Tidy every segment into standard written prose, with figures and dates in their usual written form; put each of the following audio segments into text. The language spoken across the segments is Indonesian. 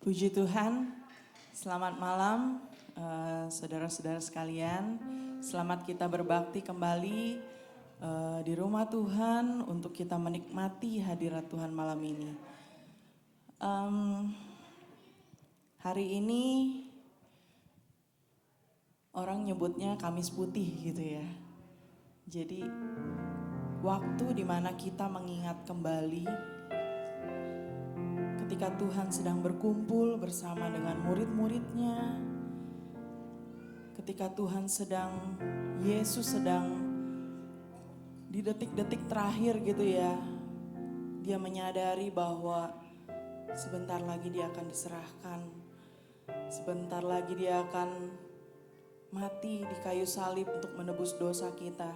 Puji Tuhan, selamat malam saudara-saudara sekalian. Selamat kita berbakti kembali di rumah Tuhan untuk kita menikmati hadirat Tuhan malam ini. Hari ini orang nyebutnya Kamis Putih gitu ya. Jadi waktu dimana kita mengingat kembali ketika Tuhan sedang berkumpul bersama dengan murid-muridnya, ketika Tuhan Yesus sedang di detik-detik terakhir gitu ya, dia menyadari bahwa sebentar lagi dia akan diserahkan, sebentar lagi dia akan mati di kayu salib untuk menebus dosa kita.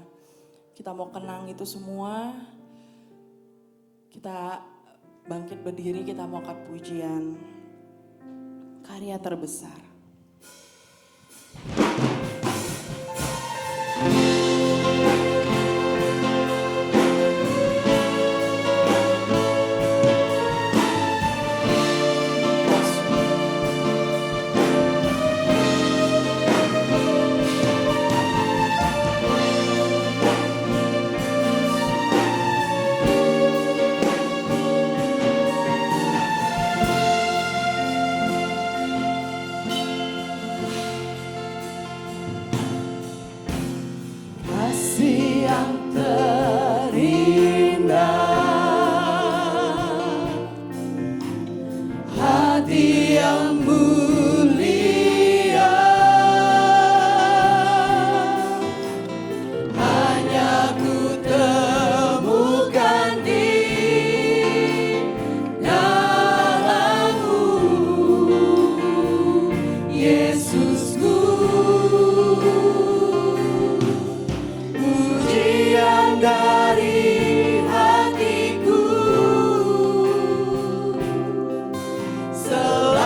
Kita mau kenang itu semua, kita bangkit berdiri, kita mau angkat pujian karya terbesar. So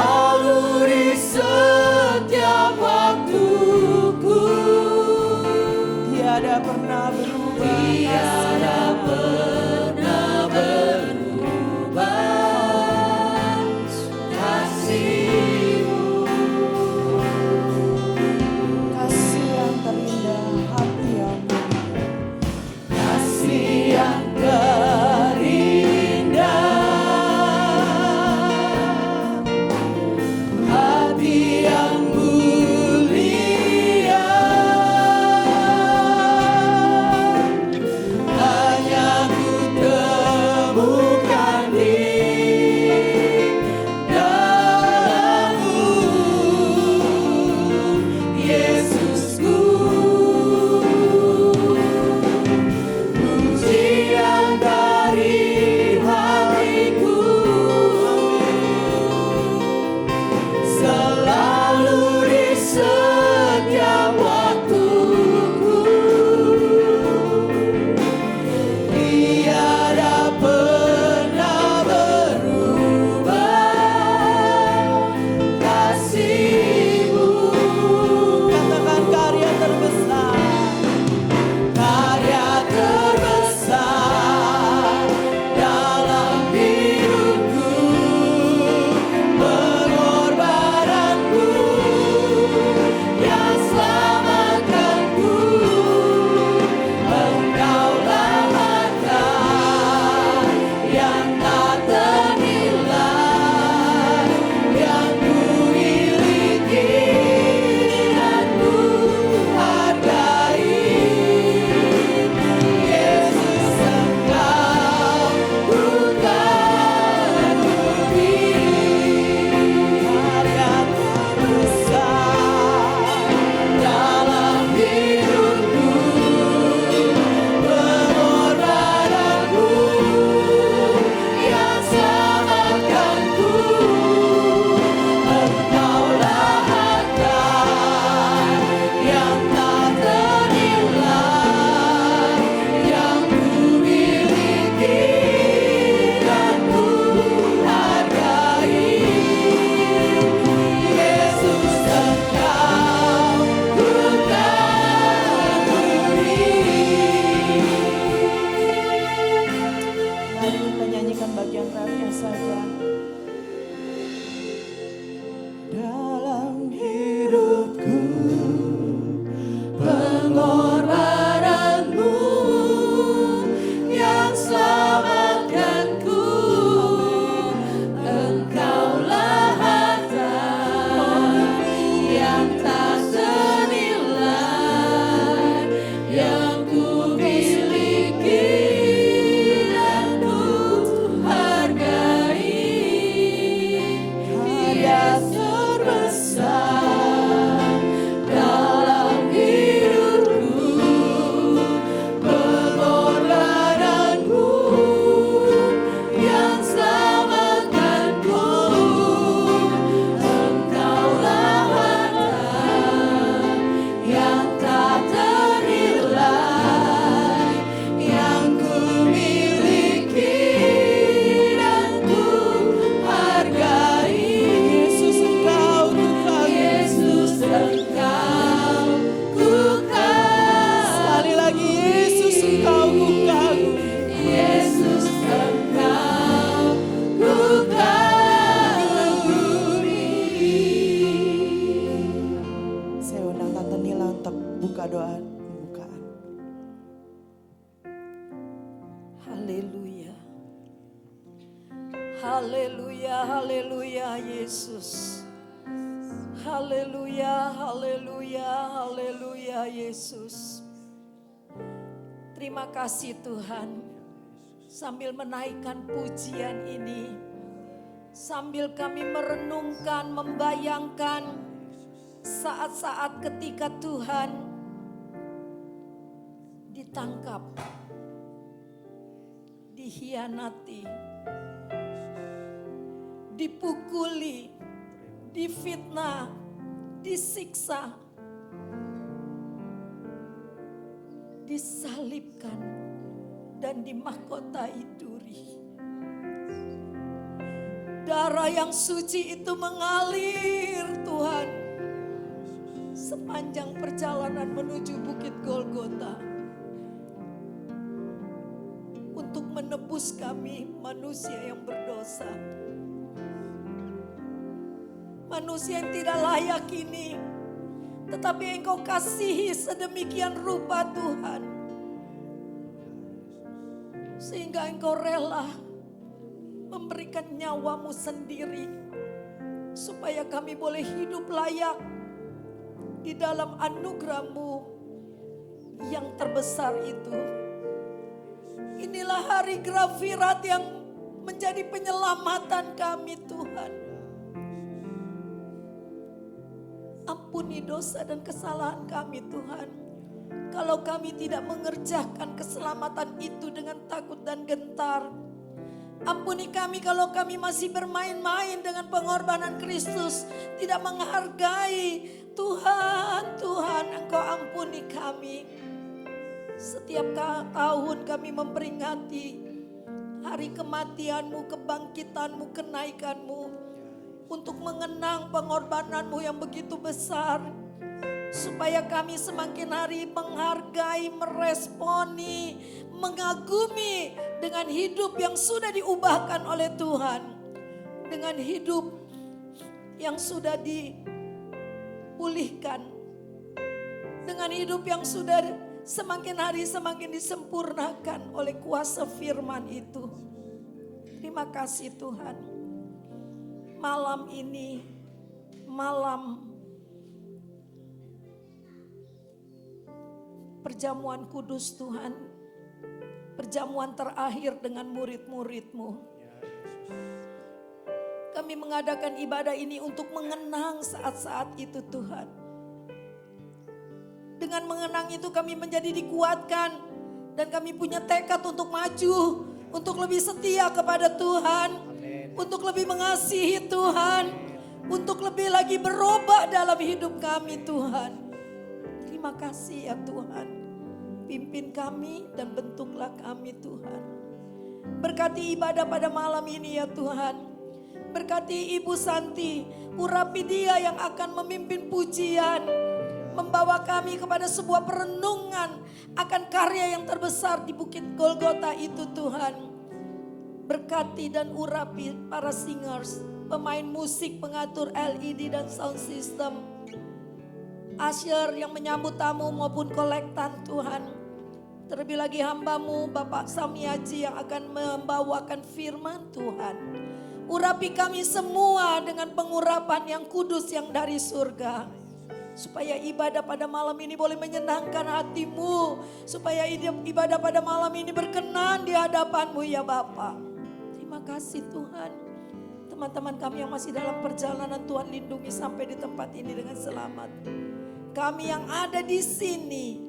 dalam hidupku. Pengorbananmu yang selamatkanku, Engkaulah harta yang tak ternilai, yang ku miliki dan ku hargai. Dia terbesar dalam hidupku, pengorbananmu yang selamatkanku, Engkaulah harta yang tak ternilai, yang ku miliki dan ku hargai. Yesus Engkau ku kagumi. Yesus Engkau ku kagumi. Sekali lagi Yesus Engkau ku kagumi. Yesus Engkau ku kagumi. Saya undang Tante Nila untuk buka doa pembukaan. Haleluya. Haleluya, haleluya Yesus. Haleluya, haleluya, haleluya Yesus. Terima kasih Tuhan. Sambil menaikkan pujian ini, sambil kami merenungkan, membayangkan saat-saat ketika Tuhan ditangkap, dikhianati, dipukuli, difitnah, disiksa, disalibkan, dan dimahkotai duri. Darah yang suci itu mengalir Tuhan sepanjang perjalanan menuju Bukit Golgota untuk menebus kami manusia yang berdosa. Manusia yang tidak layak ini, tetapi Engkau kasihi sedemikian rupa Tuhan, sehingga Engkau rela memberikan nyawamu sendiri, supaya kami boleh hidup layak di dalam anugerah-Mu yang terbesar itu. Inilah hari Grafirat yang menjadi penyelamatan kami Tuhan. Ampuni dosa dan kesalahan kami Tuhan. Kalau kami tidak mengerjakan keselamatan itu dengan takut dan gentar. Ampuni kami kalau kami masih bermain-main dengan pengorbanan Kristus. Tidak menghargai Tuhan, Tuhan Engkau ampuni kami. Setiap tahun kami memperingati hari kematian-Mu, kebangkitan-Mu, kenaikan-Mu. Untuk mengenang pengorbanan-Mu yang begitu besar. Supaya kami semakin hari menghargai, meresponi, mengagumi dengan hidup yang sudah diubahkan oleh Tuhan. Dengan hidup yang sudah dipulihkan. Dengan hidup yang sudah semakin hari semakin disempurnakan oleh kuasa firman itu. Terima kasih Tuhan. Malam ini, malam perjamuan kudus Tuhan, perjamuan terakhir dengan murid-murid-Mu. Kami mengadakan ibadah ini untuk mengenang saat-saat itu Tuhan. Dengan mengenang itu kami menjadi dikuatkan dan kami punya tekad untuk maju, untuk lebih setia kepada Tuhan, untuk lebih mengasihi Tuhan, untuk lebih lagi berubah dalam hidup kami Tuhan. Terima kasih ya Tuhan. Pimpin kami dan bentuklah kami Tuhan. Berkati ibadah pada malam ini ya Tuhan. Berkati Ibu Santi, urapi dia yang akan memimpin pujian. Membawa kami kepada sebuah perenungan akan karya yang terbesar di Bukit Golgota itu Tuhan. Berkati dan urapi para singers, pemain musik, pengatur LED dan sound system, usher yang menyambut tamu maupun kolektan Tuhan. Terlebih lagi hamba-Mu Bapak Samiaji yang akan membawakan firman Tuhan. Urapi kami semua dengan pengurapan yang kudus yang dari surga. Supaya ibadah pada malam ini boleh menyenangkan hati-Mu. Supaya ibadah pada malam ini berkenan di hadapan-Mu ya Bapa. Terima kasih Tuhan. Teman-teman kami yang masih dalam perjalanan, Tuhan lindungi sampai di tempat ini dengan selamat. Kami yang ada di sini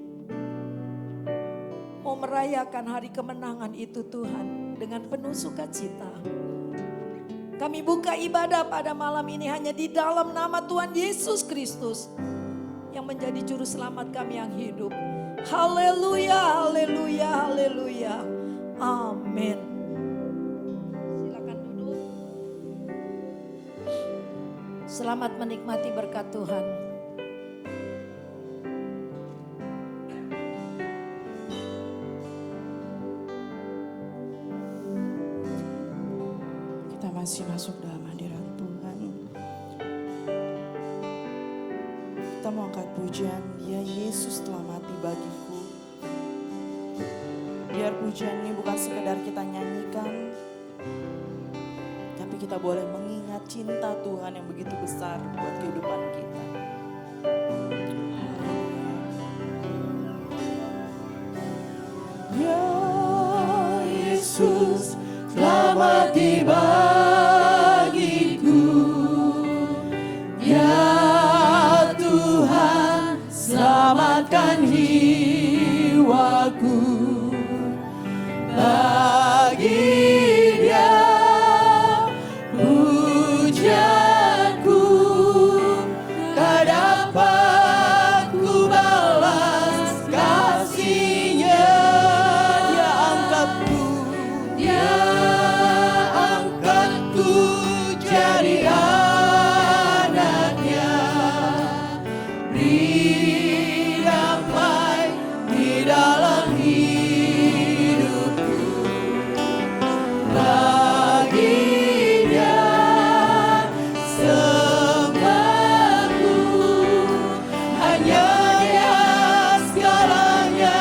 mau merayakan hari kemenangan itu Tuhan dengan penuh sukacita. Kami buka ibadah pada malam ini hanya di dalam nama Tuhan Yesus Kristus yang menjadi juru selamat kami yang hidup. Haleluya, haleluya, haleluya. Amin. Silakan duduk. Selamat menikmati berkat Tuhan. Masih masuk dalam hadirat Tuhan. Kita mau angkat pujian, ya Yesus telah mati bagiku. Biar pujian ini bukan sekedar kita nyanyikan, tapi kita boleh mengingat cinta Tuhan yang begitu besar buat kehidupan kita. Ya Yesus telah mati bagiku. Selamatkan jiwaku, bagi Dia pujianku, tak dapat ku balas kasih-Nya. Dia angkatku jadi anaknya. Dalam hidupku, bagi Dia sembahku, hanya Dia segalanya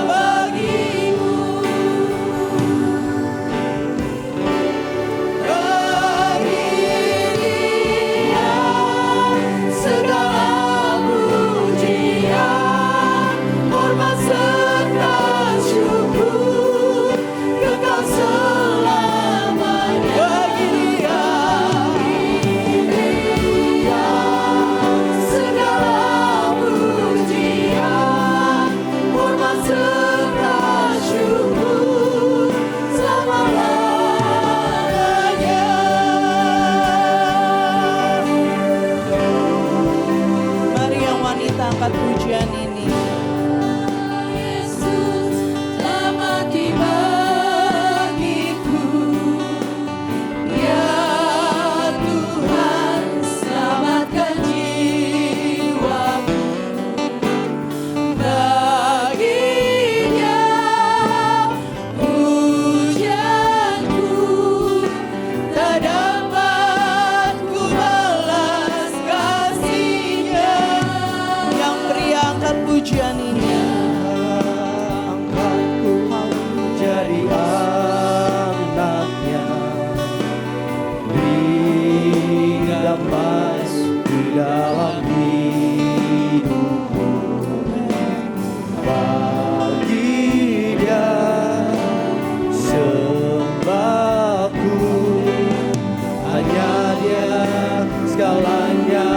bagiku. Bagi Dia segala pujian, hormat serta syukur, kekal selamanya. Bagi Dia segala pujian, hormat serta syukur, selama-lamanya. Mari yang wanita angkat pujian ini. Pujian ini Angkatku jadi anaknya, berikan emas di dalam hidupku. Bagi Dia sembahku, hanya Dia segalanya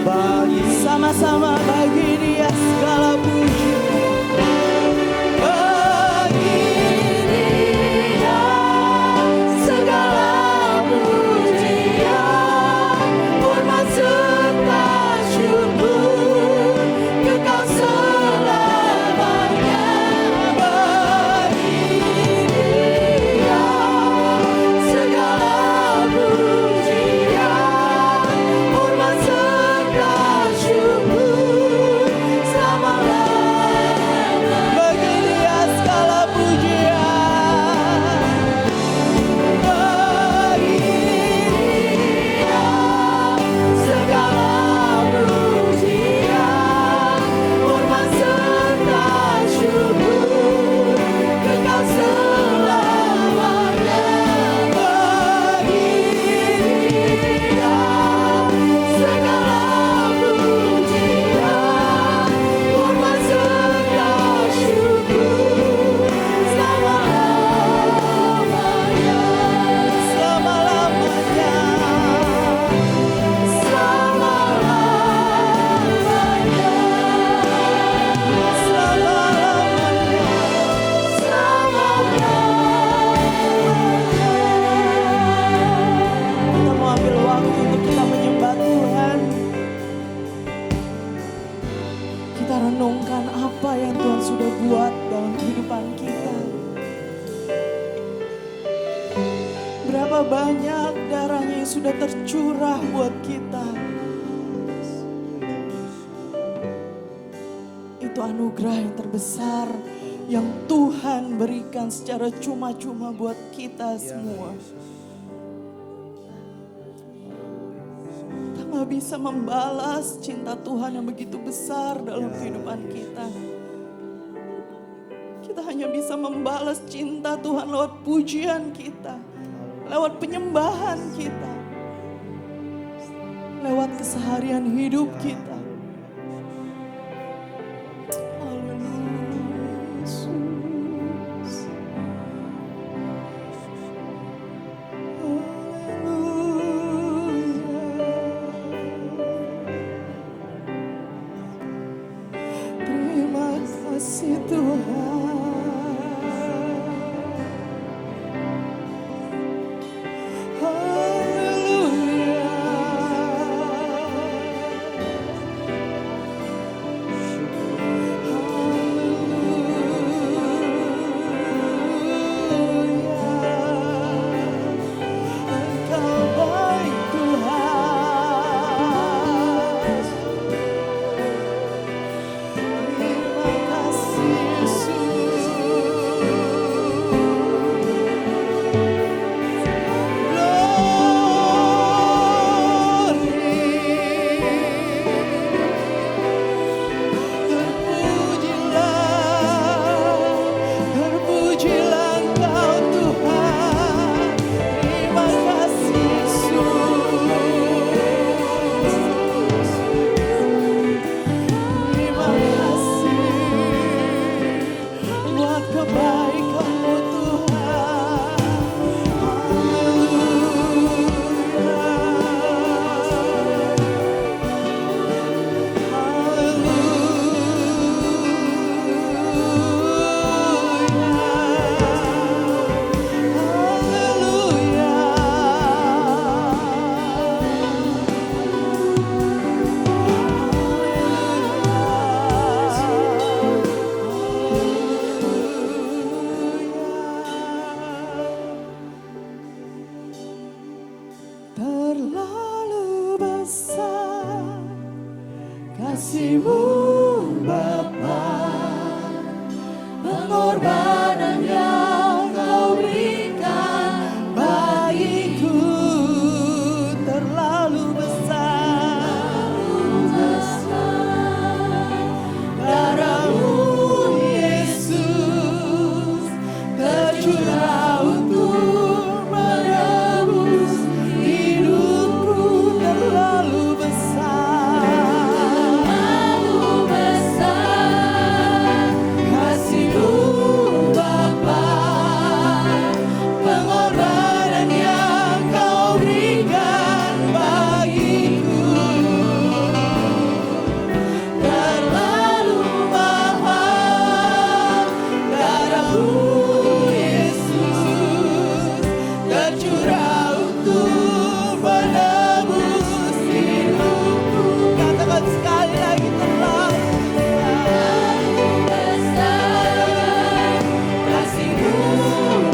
bagi. sama-sama bagi Dia segala puji. Bagi Dia segala pujian, hormat serta syukur, kekal selamanya. Bagi Dia segala pujian, hormat serta syukur. merenungkan apa yang Tuhan sudah buat dalam kehidupan kita. Berapa banyak darahnya yang sudah tercurah buat kita. Itu anugerah yang terbesar yang Tuhan berikan secara cuma-cuma buat kita semua. Kita gak bisa membalas cinta Tuhan yang begitu besar dalam kehidupan kita. Kita hanya bisa membalas cinta Tuhan lewat pujian kita, lewat penyembahan kita, lewat keseharian hidup kita. Kasih Tuhan, haleluya, haleluya, Engkau baik Tuhan. Terima kasih Yesus. Terpujilah Engkau Tuhan. Terima kasih Yesus. Terima kasih buat kebaikan-Mu Tuhan. Terlalu besar kasih-Mu Bapa, pengorbanan yang Kau berikan bagiku terlalu besar. Darah-Mu Yesus tercurah untuk menebus hidupku terlalu besar. Kasih-Mu Bapa, pengorbanan yang Kau berikan bagiku terlalu mahal. Darah-Mu Yesus tercurah untuk menebus hidupku. Katakan sekali lagi, terlalu besar kasih-Mu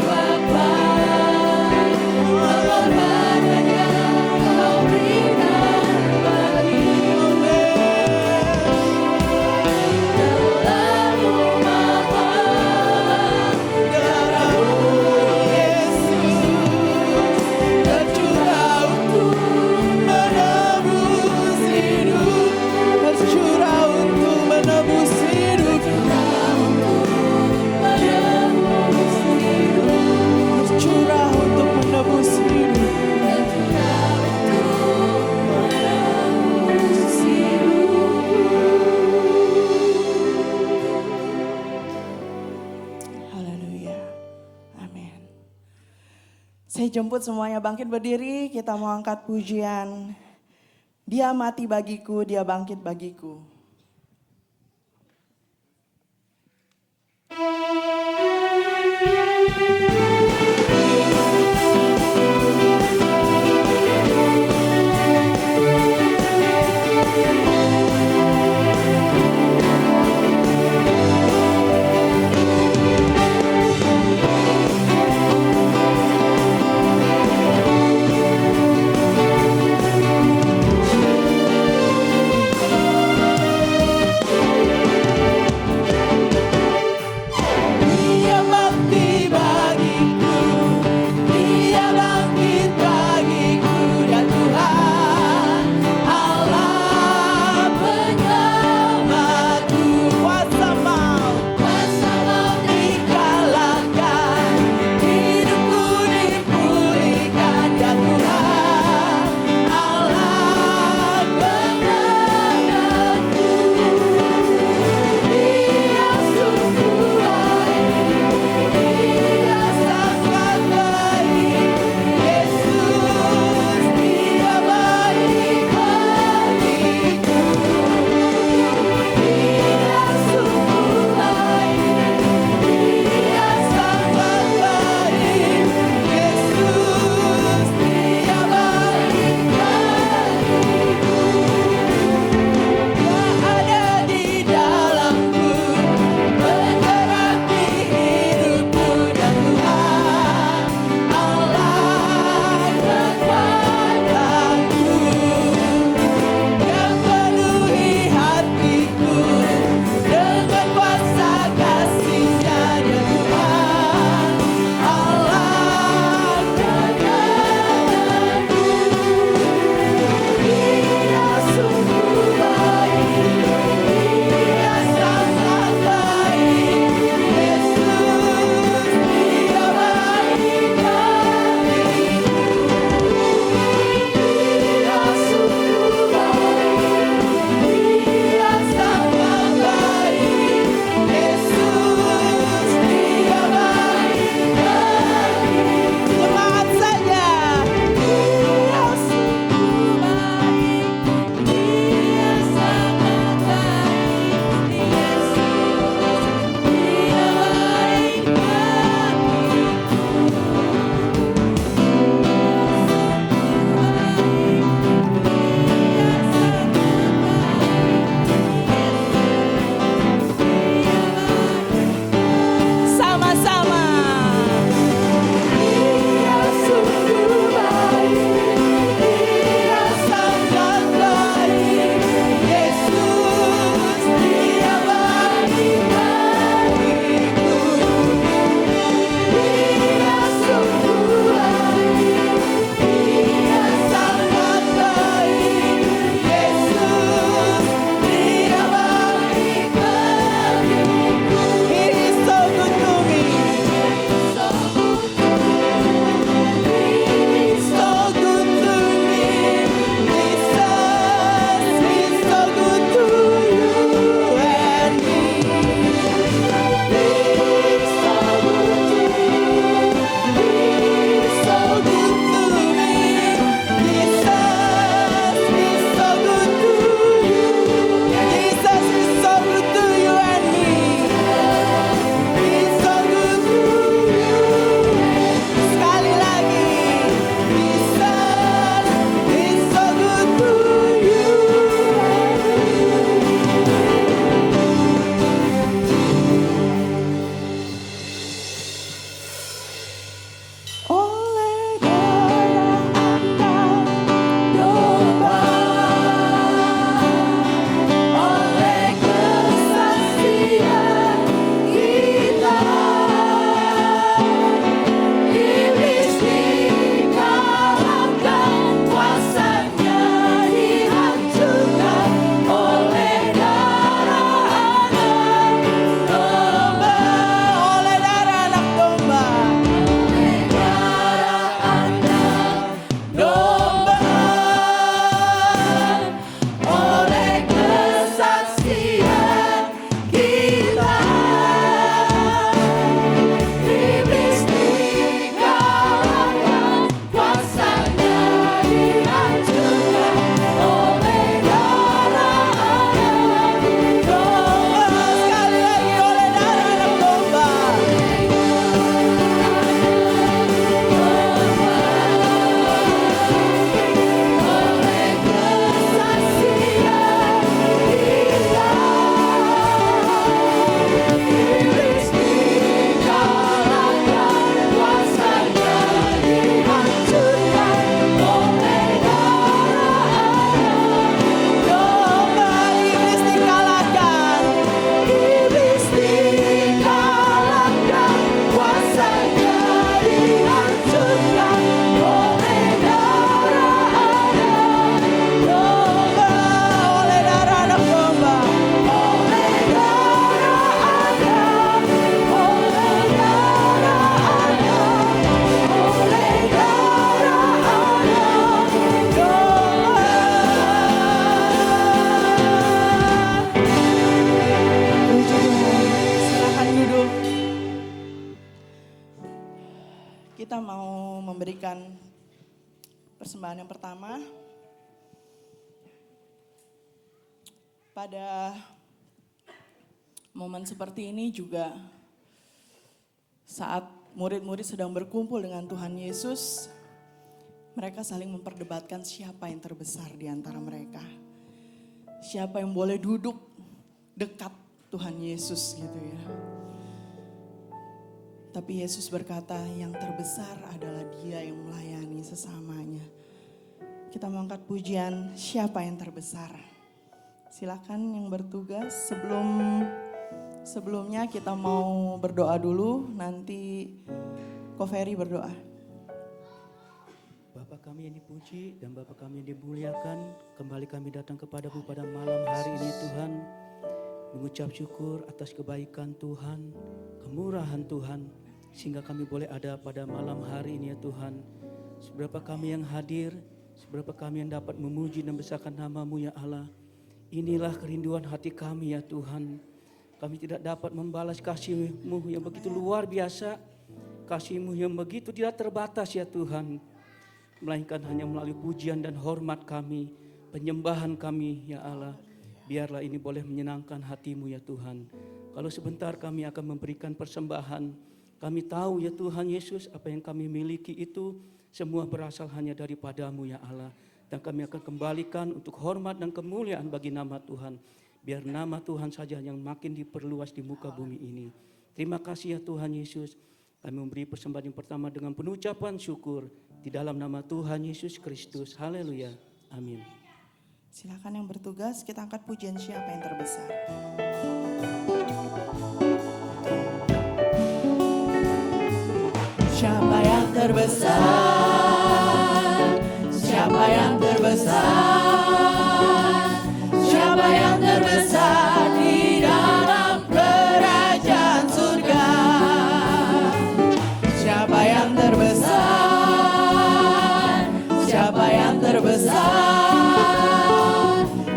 Bapa, pengorbanan yang Kau berikan bagiku terlalu mahal. Darah-Mu Yesus tercurah untuk menebus hidup, tercurah untuk menebus hidup, tercurah untuk menebus hidup. Haleluya. Amin. Saya jemput semuanya bangkit berdiri, kita mau angkat pujian. Dia mati bagiku, Dia bangkit bagiku. persembahan yang pertama. Pada momen seperti ini juga saat murid-murid sedang berkumpul dengan Tuhan Yesus, mereka saling memperdebatkan siapa yang terbesar di antara mereka. Siapa yang boleh duduk dekat Tuhan Yesus gitu ya. Tapi Yesus berkata yang terbesar adalah Dia yang melayani sesamanya. Kita mengangkat pujian siapa yang terbesar. Silakan yang bertugas. Sebelumnya kita mau berdoa dulu, nanti Ko Ferry berdoa. Bapa kami yang dipuji dan Bapa kami yang dimuliakan, kembali kami datang kepadamu pada malam hari ini Tuhan, mengucap syukur atas kebaikan Tuhan, kemurahan Tuhan, sehingga kami boleh ada pada malam hari ini ya Tuhan. Seberapa kami yang hadir, seberapa kami yang dapat memuji dan besarkan nama-Mu ya Allah. Inilah kerinduan hati kami ya Tuhan. Kami tidak dapat membalas kasih-Mu yang begitu luar biasa, kasih-Mu yang begitu tidak terbatas ya Tuhan. Melainkan hanya melalui pujian dan hormat kami, penyembahan kami ya Allah. Biarlah ini boleh menyenangkan hati-Mu ya Tuhan. Kalau sebentar kami akan memberikan persembahan, kami tahu ya Tuhan Yesus apa yang kami miliki itu semua berasal hanya daripada-Mu ya Allah. Dan kami akan kembalikan untuk hormat dan kemuliaan bagi nama Tuhan. Biar nama Tuhan saja yang makin diperluas di muka bumi ini. Terima kasih ya Tuhan Yesus. Kami memberi persembahan yang pertama dengan penuh ucapan syukur. Di dalam nama Tuhan Yesus Kristus. Haleluya. Amin. Silakan yang bertugas, kita angkat pujian siapa yang terbesar. Siapa yang terbesar? Siapa yang terbesar? Siapa yang terbesar di dalam kerajaan surga? Siapa yang terbesar? Siapa yang terbesar?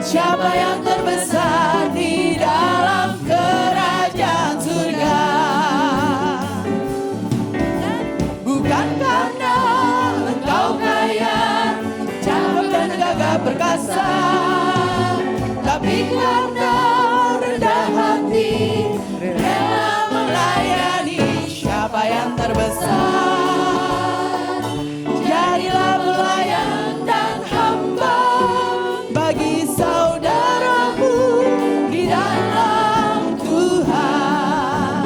Siapa yang terbesar di dalam kerajaan surga? Bukan karena engkau kaya, cakap dan gagah perkasa, tapi karena rendah hati, rela melayani. Siapa yang terbesar? Jadilah pelayan dan hamba bagi saudaramu di dalam Tuhan.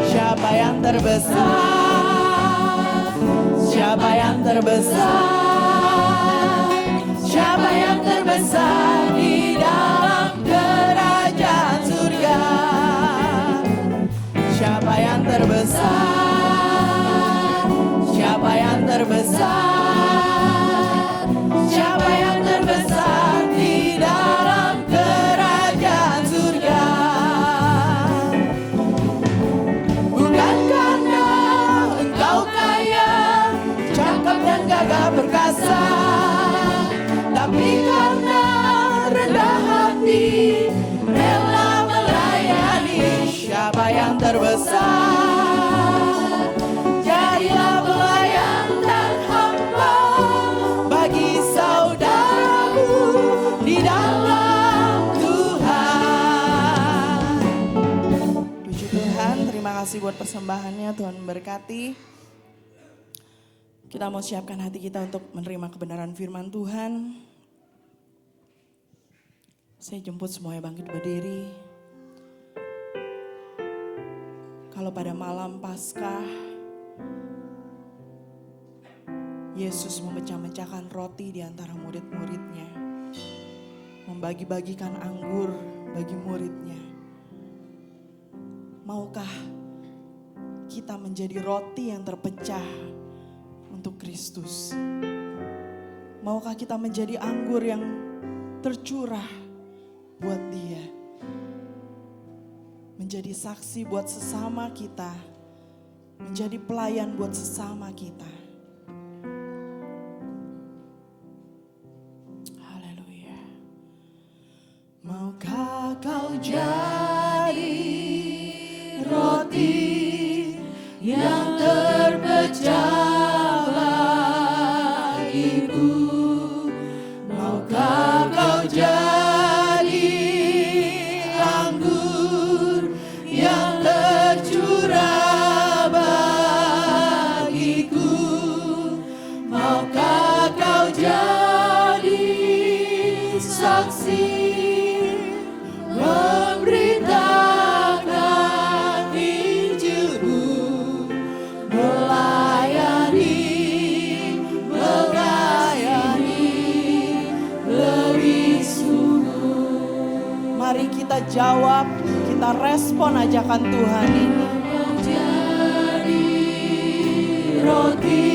Siapa yang terbesar? Siapa yang terbesar? Siapa yang terbesar di dalam kerajaan surga? Siapa yang terbesar? Siapa yang terbesar? Siapa yang terbesar di dalam kerajaan surga? Bukan karena engkau kaya, cakap dan gagah perkasa, tapi karena rendah hati, rela melayani. Siapa yang terbesar? Jadilah pelayan dan hamba bagi saudaramu di dalam Tuhan. Puji Tuhan, terima kasih buat persembahannya, Tuhan memberkati. Kita mau siapkan hati kita untuk menerima kebenaran firman Tuhan. Saya jemput semuanya bangkit berdiri. Kalau pada malam Paskah, Yesus memecah-mecahkan roti di antara murid-muridnya. Membagi-bagikan anggur bagi muridnya. Maukah kita menjadi roti yang terpecah untuk Kristus? Maukah kita menjadi anggur yang tercurah buat Dia? Menjadi saksi buat sesama kita, menjadi pelayan buat sesama kita. Haleluya. Maukah kau jadi roti yang terpecah bagiku? saksi memberitakan Injil-Mu, melayani lebih sungguh. Mari kita jawab, kita respon ajakan Tuhan ini. Jadi roti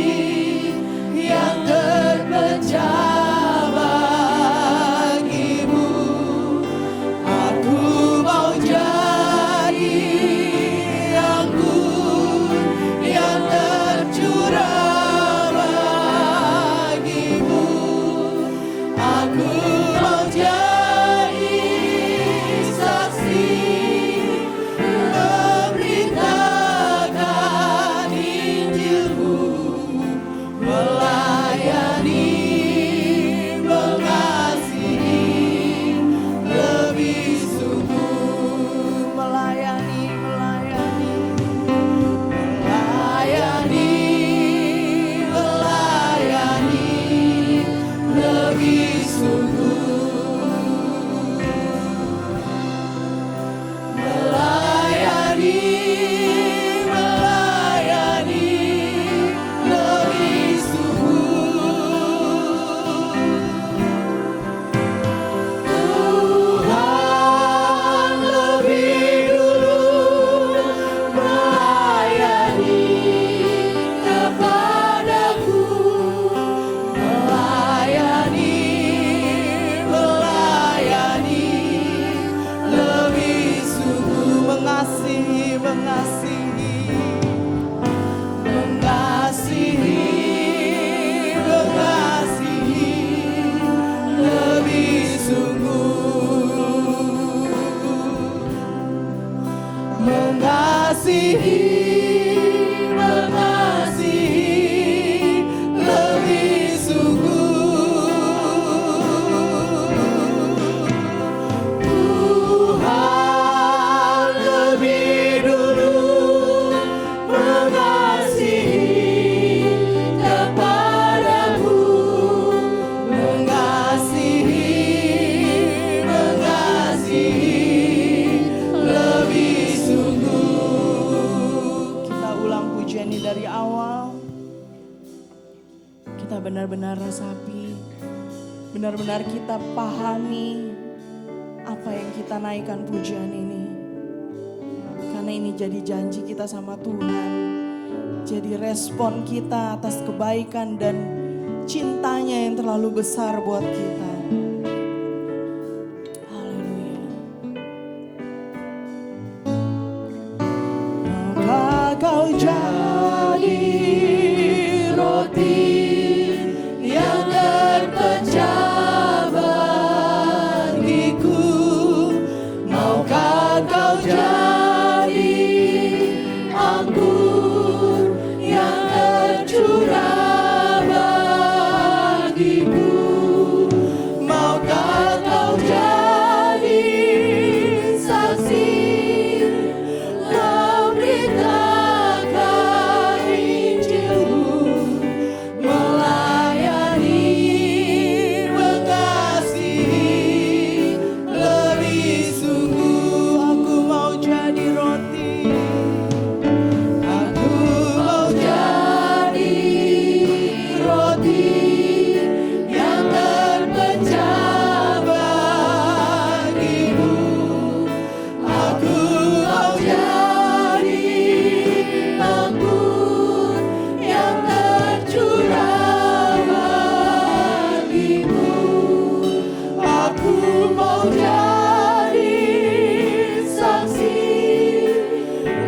yang terpecah bagimu, aku mau jadi anggur yang tercurah bagimu, aku mau jadi saksi memberitakan Injil-Mu, melayani, mengasihi lebih sungguh. Melayani, melayani, melayani, melayani lebih sungguh. Melayani, melayani lebih sungguh. Tuhan lebih dulu melayani kepadaku, melayani, melayani lebih sungguh. Mengasihi, mengasihi, mengasihi, mengasihi lebih sungguh. Mengasihi, mengasihi lebih sungguh. Tuhan lebih dulu mengasihi kepadaku, mengasihi, mengasihi lebih sungguh. Kita ulang pujian ini dari awal. Kita benar-benar resapi, benar-benar kita pahami apa yang kita naikkan pujian ini. Karena ini jadi janji kita sama Tuhan. Jadi respon kita atas kebaikan dan cintanya yang terlalu besar buat kita. Haleluya. Maka kau jadi Roti yang terpecah bagiku, maukah kau jadi anggur yang tercurah bagiku, maukah kau jadi saksi memberitakan Injil-Mu, melayani, mengasihi lebih sungguh. Aku mau jadi roti, aku mau jadi roti yang terpecah bagimu, aku mau jadi anggur yang tercurah bagimu, aku mau jadi saksi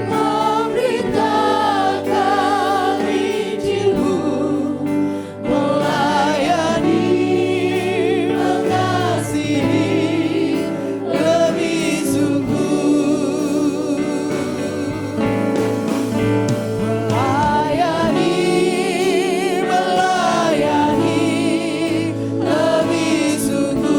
memberitakan Injil-Mu, melayani, mengasihi lebih sungguh. Melayani, melayani lebih sungguh.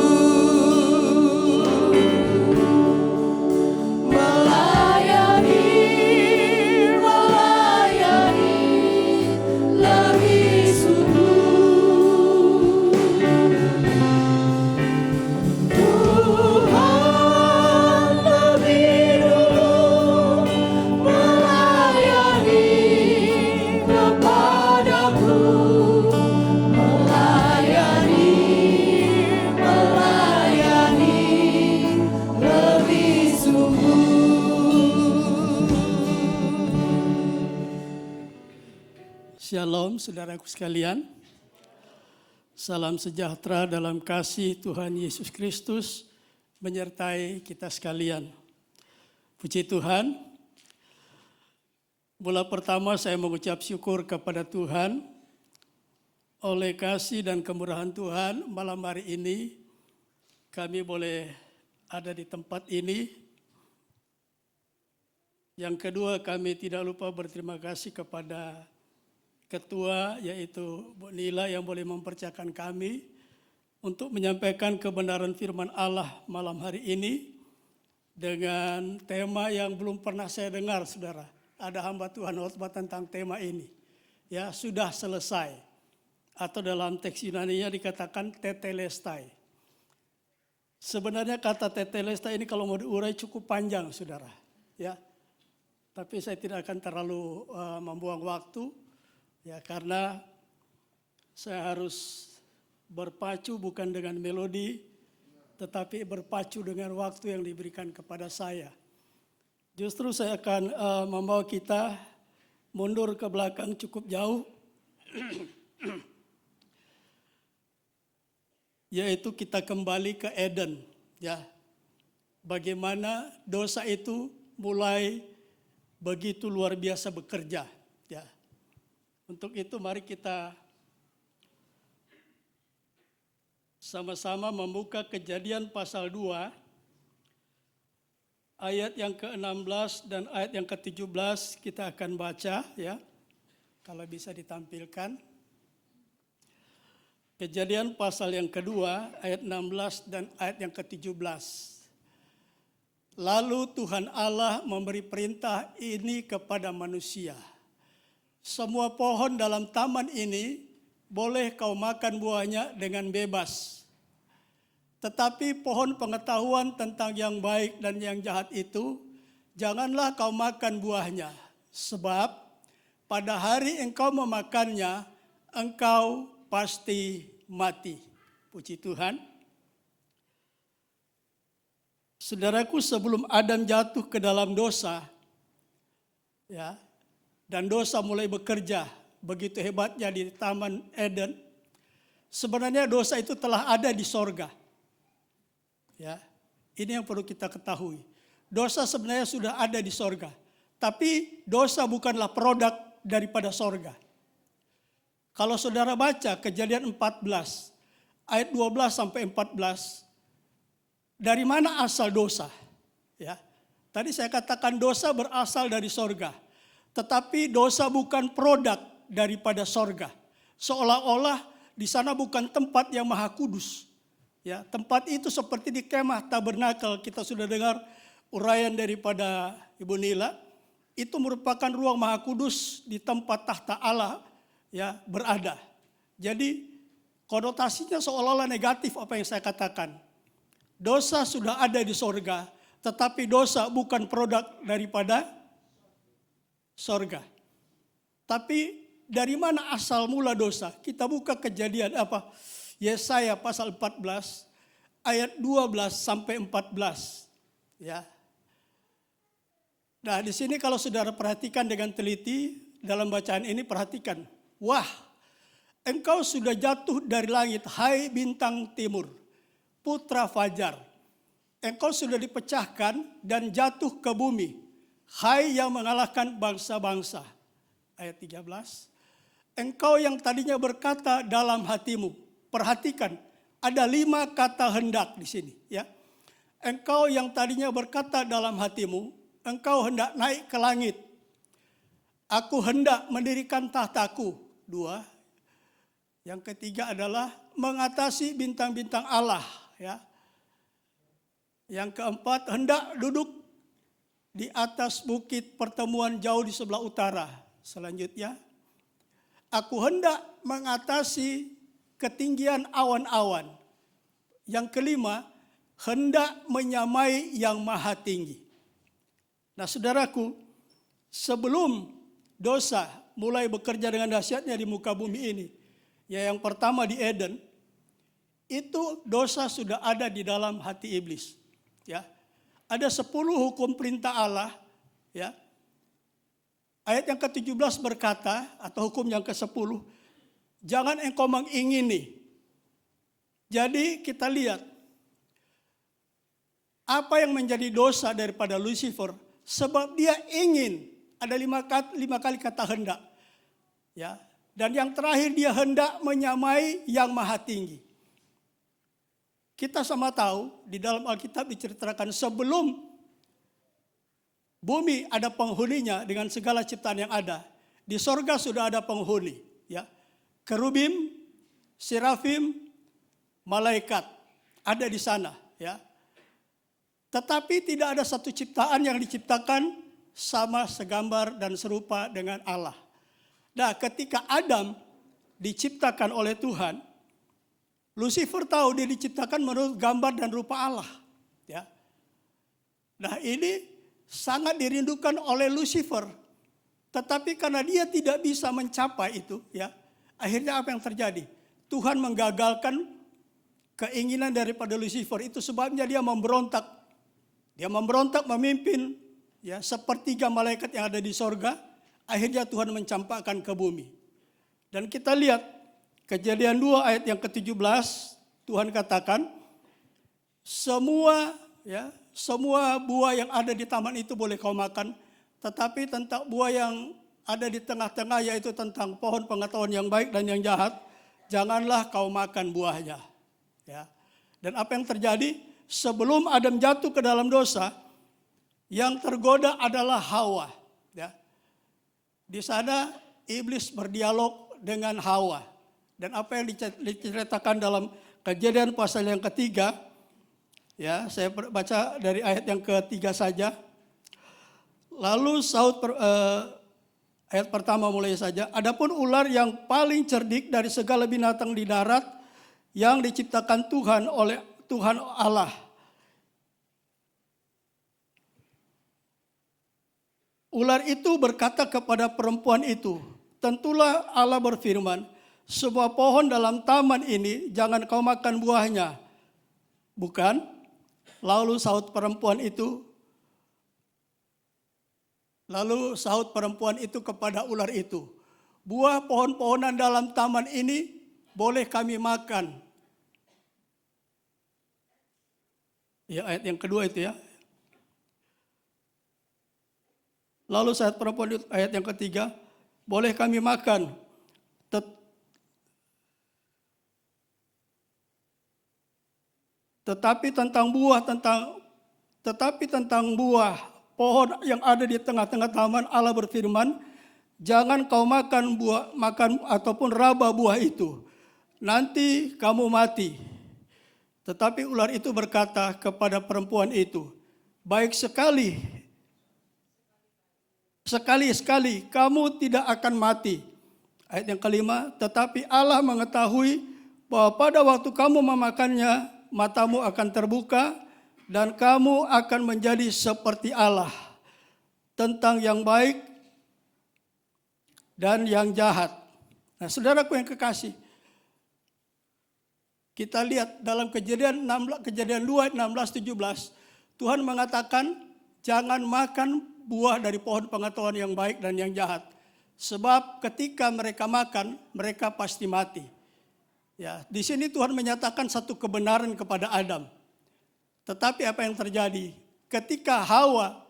Shalom saudaraku sekalian. Salam sejahtera dalam kasih Tuhan Yesus Kristus menyertai kita sekalian. Puji Tuhan. Mula pertama saya mengucap syukur kepada Tuhan oleh kasih dan kemurahan Tuhan malam hari ini kami boleh ada di tempat ini. Yang kedua, kami tidak lupa berterima kasih kepada Ketua yaitu Bu Nila yang boleh mempercayakan kami untuk menyampaikan kebenaran firman Allah malam hari ini dengan tema yang belum pernah saya dengar, saudara. Ada hamba Tuhan khotbah tentang tema ini. Ya, sudah selesai. Atau dalam teks Yunani-nya dikatakan tetelestai. Sebenarnya kata tetelestai ini kalau mau diurai cukup panjang, saudara. Ya. Tapi saya tidak akan terlalu membuang waktu, ya karena saya harus berpacu bukan dengan melodi, tetapi berpacu dengan waktu yang diberikan kepada saya. Justru saya akan membawa kita mundur ke belakang cukup jauh, yaitu kita kembali ke Eden, ya. Bagaimana dosa itu mulai begitu luar biasa bekerja, ya. Untuk itu mari kita sama-sama membuka Kejadian pasal 2 ayat yang ke-16 dan ayat yang ke-17 kita akan baca, ya. Kalau bisa ditampilkan. Kejadian pasal yang kedua ayat 16 dan ayat yang ke-17. Lalu Tuhan Allah memberi perintah ini kepada manusia. Semua pohon dalam taman ini boleh kau makan buahnya dengan bebas. Tetapi pohon pengetahuan tentang yang baik dan yang jahat itu, janganlah kau makan buahnya. Sebab pada hari engkau memakannya, engkau pasti mati. Puji Tuhan. Saudaraku, sebelum Adam jatuh ke dalam dosa, ya, dan dosa mulai bekerja begitu hebatnya di Taman Eden, sebenarnya dosa itu telah ada di sorga. Ya, ini yang perlu kita ketahui. Dosa sebenarnya sudah ada di sorga, tapi dosa bukanlah produk daripada sorga. Kalau saudara baca Kejadian 14 ayat 12 sampai 14. Dari mana asal dosa? Ya, tadi saya katakan dosa berasal dari sorga. Tetapi dosa bukan produk daripada sorga. Seolah-olah di sana bukan tempat yang maha kudus. Ya, tempat itu seperti di kemah tabernakel, kita sudah dengar uraian daripada Ibu Nila. Itu merupakan ruang maha kudus di tempat tahta Allah, ya, berada. Jadi konotasinya seolah-olah negatif apa yang saya katakan. Dosa sudah ada di sorga, tetapi dosa bukan produk daripada sorga. Tapi dari mana asal mula dosa? Kita buka Kejadian Yesaya pasal 14 ayat 12 sampai 14. Ya. Nah, di sini kalau saudara perhatikan dengan teliti dalam bacaan ini, perhatikan. Wah, engkau sudah jatuh dari langit, hai bintang timur, putra fajar. Engkau sudah dipecahkan dan jatuh ke bumi, hai yang mengalahkan bangsa-bangsa. Ayat 13. Engkau yang tadinya berkata dalam hatimu. Perhatikan, ada 5 kata hendak di sini, ya. Engkau yang tadinya berkata dalam hatimu, engkau hendak naik ke langit. Aku hendak mendirikan tahtaku. 2. Yang ketiga adalah mengatasi bintang-bintang Allah, ya. Yang keempat, hendak duduk di atas bukit pertemuan jauh di sebelah utara. Selanjutnya, aku hendak mengatasi ketinggian awan-awan. Yang kelima, hendak menyamai yang maha tinggi. Nah, saudaraku, sebelum dosa mulai bekerja dengan dahsyatnya di muka bumi ini, ya, yang pertama di Eden, itu dosa sudah ada di dalam hati iblis. Ya, ada 10 hukum perintah Allah, ya, ayat yang ke-17 berkata, atau hukum yang ke-10, jangan engkau mengingini. Jadi kita lihat, apa yang menjadi dosa daripada Lucifer, sebab dia ingin, ada lima kali kata hendak. Ya, dan yang terakhir dia hendak menyamai yang maha tinggi. Kita sama tahu di dalam Alkitab diceritakan sebelum bumi ada penghuninya dengan segala ciptaan yang ada. Di sorga sudah ada penghuni. Ya. Kerubim, serafim, malaikat ada di sana. Ya. Tetapi tidak ada satu ciptaan yang diciptakan sama segambar dan serupa dengan Allah. Nah, ketika Adam diciptakan oleh Tuhan, Lucifer tahu dia diciptakan menurut gambar dan rupa Allah. Ya. Nah, ini sangat dirindukan oleh Lucifer. Tetapi karena dia tidak bisa mencapai itu, ya, akhirnya apa yang terjadi? Tuhan menggagalkan keinginan daripada Lucifer. Itu sebabnya dia memberontak. Dia memberontak memimpin, ya, sepertiga malaikat yang ada di sorga. Akhirnya Tuhan mencampakkan ke bumi. Dan kita lihat Kejadian 2 ayat yang ke-17, Tuhan katakan, semua buah yang ada di taman itu boleh kau makan, tetapi tentang buah yang ada di tengah-tengah, yaitu tentang pohon pengetahuan yang baik dan yang jahat, janganlah kau makan buahnya. Ya. Dan apa yang terjadi? Sebelum Adam jatuh ke dalam dosa, yang tergoda adalah Hawa. Ya. Di sana iblis berdialog dengan Hawa. Dan apa yang diceritakan dalam Kejadian pasal yang ketiga, ya, saya baca dari ayat yang ketiga saja. Lalu ayat pertama mulai saja. Adapun ular yang paling cerdik dari segala binatang di darat yang diciptakan Tuhan oleh Tuhan Allah. Ular itu berkata kepada perempuan itu, tentulah Allah berfirman, semua pohon dalam taman ini jangan kau makan buahnya. Bukan? Lalu sahut perempuan itu kepada ular itu, buah pohon-pohonan dalam taman ini boleh kami makan. Ya, ayat yang kedua itu ya. Lalu sahut perempuan itu, ayat yang ketiga, boleh kami makan. Tetapi tentang buah pohon yang ada di tengah-tengah taman, Allah berfirman, jangan kau makan ataupun raba buah itu, nanti kamu mati. Tetapi ular itu berkata kepada perempuan itu, baik sekali kamu tidak akan mati. Ayat yang kelima, tetapi Allah mengetahui bahwa pada waktu kamu memakannya, matamu akan terbuka dan kamu akan menjadi seperti Allah, tentang yang baik dan yang jahat. Nah, saudaraku yang kekasih, kita lihat dalam Kejadian 2, 16-17, Tuhan mengatakan jangan makan buah dari pohon pengetahuan yang baik dan yang jahat. Sebab ketika mereka makan, mereka pasti mati. Ya, di sini Tuhan menyatakan satu kebenaran kepada Adam. Tetapi apa yang terjadi? Ketika Hawa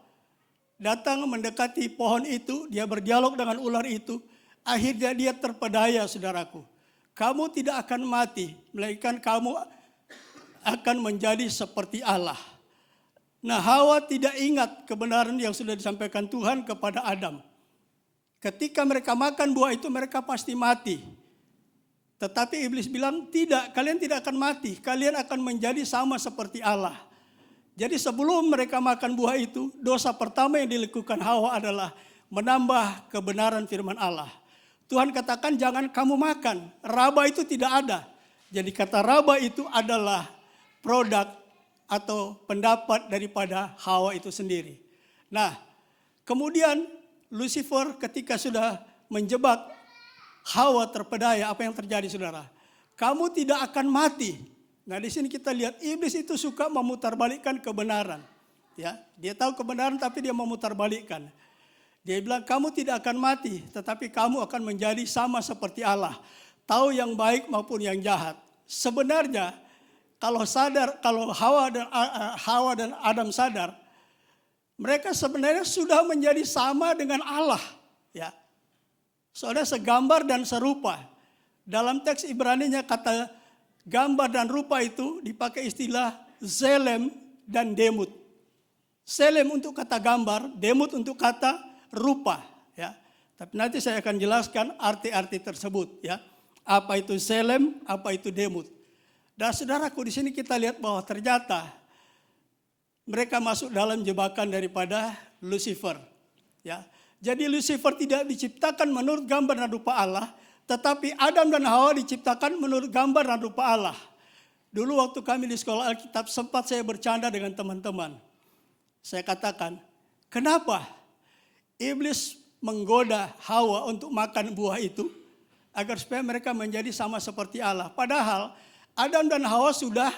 datang mendekati pohon itu, dia berdialog dengan ular itu, akhirnya dia terpedaya, saudaraku. Kamu tidak akan mati, melainkan kamu akan menjadi seperti Allah. Nah, Hawa tidak ingat kebenaran yang sudah disampaikan Tuhan kepada Adam. Ketika mereka makan buah itu, mereka pasti mati. Tetapi iblis bilang, tidak, kalian tidak akan mati. Kalian akan menjadi sama seperti Allah. Jadi sebelum mereka makan buah itu, dosa pertama yang dilakukan Hawa adalah menambah kebenaran firman Allah. Tuhan katakan jangan kamu makan. Raba itu tidak ada. Jadi kata raba itu adalah produk atau pendapat daripada Hawa itu sendiri. Nah, kemudian Lucifer ketika sudah menjebak Hawa terpedaya, apa yang terjadi saudara? Kamu tidak akan mati. Nah, di sini kita lihat iblis itu suka memutarbalikkan kebenaran. Ya, dia tahu kebenaran tapi dia memutarbalikkan. Dia bilang kamu tidak akan mati, tetapi kamu akan menjadi sama seperti Allah. Tahu yang baik maupun yang jahat. Sebenarnya kalau Hawa dan Adam sadar, mereka sebenarnya sudah menjadi sama dengan Allah. Ya, soalnya segambar dan serupa. Dalam teks Ibrani-nya kata gambar dan rupa itu dipakai istilah zelem dan demut. Selem untuk kata gambar, demut untuk kata rupa. Ya, tapi nanti saya akan jelaskan arti-arti tersebut. Ya, apa itu selem, apa itu demut. Dan saudaraku, di sini kita lihat bahwa ternyata mereka masuk dalam jebakan daripada Lucifer. Ya, jadi Lucifer tidak diciptakan menurut gambar dan rupa Allah, tetapi Adam dan Hawa diciptakan menurut gambar dan rupa Allah. Dulu waktu kami di sekolah Alkitab sempat saya bercanda dengan teman-teman. Saya katakan, kenapa iblis menggoda Hawa untuk makan buah itu agar supaya mereka menjadi sama seperti Allah. Padahal Adam dan Hawa sudah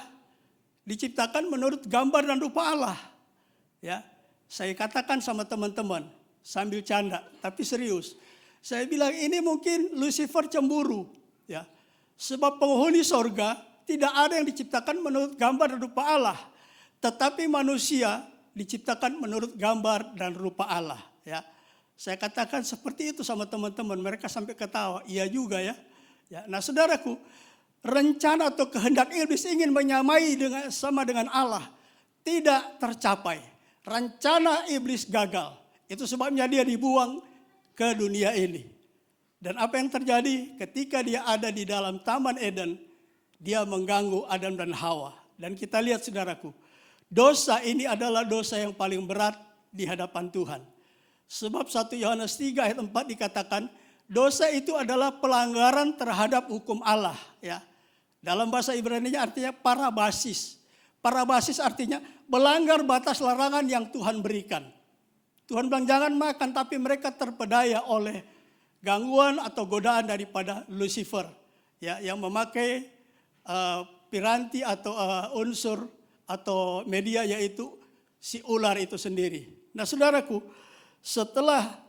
diciptakan menurut gambar dan rupa Allah. Ya, saya katakan sama teman-teman sambil canda, tapi serius. Saya bilang ini mungkin Lucifer cemburu, ya. Sebab penghuni sorga tidak ada yang diciptakan menurut gambar dan rupa Allah, tetapi manusia diciptakan menurut gambar dan rupa Allah. Ya, saya katakan seperti itu sama teman-teman. Mereka sampai ketawa. Iya juga ya. Ya, nah saudaraku, rencana atau kehendak iblis ingin menyamai sama dengan Allah tidak tercapai. Rencana iblis gagal. Itu sebabnya dia dibuang ke dunia ini. Dan apa yang terjadi ketika dia ada di dalam Taman Eden, dia mengganggu Adam dan Hawa. Dan kita lihat saudaraku, dosa ini adalah dosa yang paling berat di hadapan Tuhan. Sebab 1 Yohanes 3 ayat 4 dikatakan, dosa itu adalah pelanggaran terhadap hukum Allah. Ya. Dalam bahasa Ibrani-nya artinya parabasis. Parabasis artinya melanggar batas larangan yang Tuhan berikan. Tuhan bilang jangan makan, tapi mereka terpedaya oleh gangguan atau godaan daripada Lucifer. Ya, yang memakai piranti atau unsur atau media yaitu si ular itu sendiri. Nah saudaraku, setelah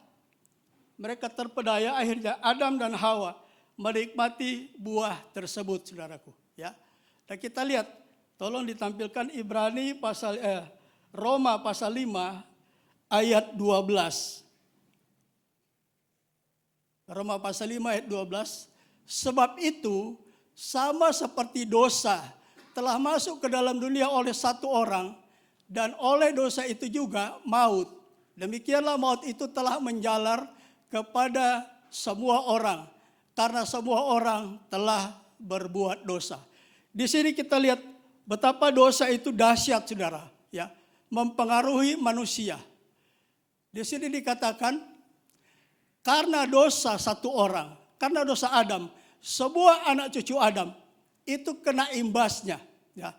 mereka terpedaya akhirnya Adam dan Hawa menikmati buah tersebut saudaraku. Ya. Dan kita lihat, tolong ditampilkan Ibrani pasal Roma pasal 5 ayat 12. Roma pasal 5 ayat 12. Sebab itu sama seperti dosa telah masuk ke dalam dunia oleh satu orang, dan oleh dosa itu juga maut. Demikianlah maut itu telah menjalar kepada semua orang, karena semua orang telah berbuat dosa. Di sini kita lihat betapa dosa itu dahsyat saudara, ya, mempengaruhi manusia. Di sini dikatakan karena dosa satu orang, karena dosa Adam, sebuah anak cucu Adam itu kena imbasnya, ya.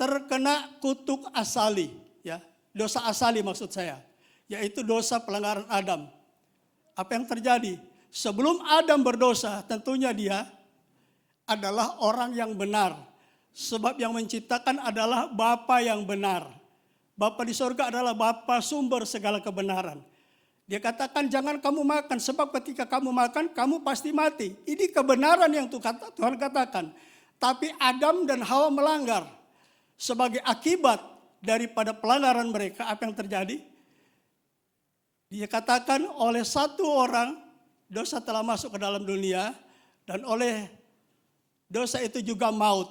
Terkena kutuk asali, ya. Dosa asali maksud saya, yaitu dosa pelanggaran Adam. Apa yang terjadi? Sebelum Adam berdosa, tentunya dia adalah orang yang benar. Sebab yang menciptakan adalah Bapa yang benar. Bapa di sorga adalah Bapa sumber segala kebenaran. Dia katakan jangan kamu makan, sebab ketika kamu makan kamu pasti mati. Ini kebenaran yang Tuhan katakan. Tapi Adam dan Hawa melanggar. Sebagai akibat daripada pelanggaran mereka, apa yang terjadi? Dia katakan oleh satu orang dosa telah masuk ke dalam dunia, dan oleh dosa itu juga maut.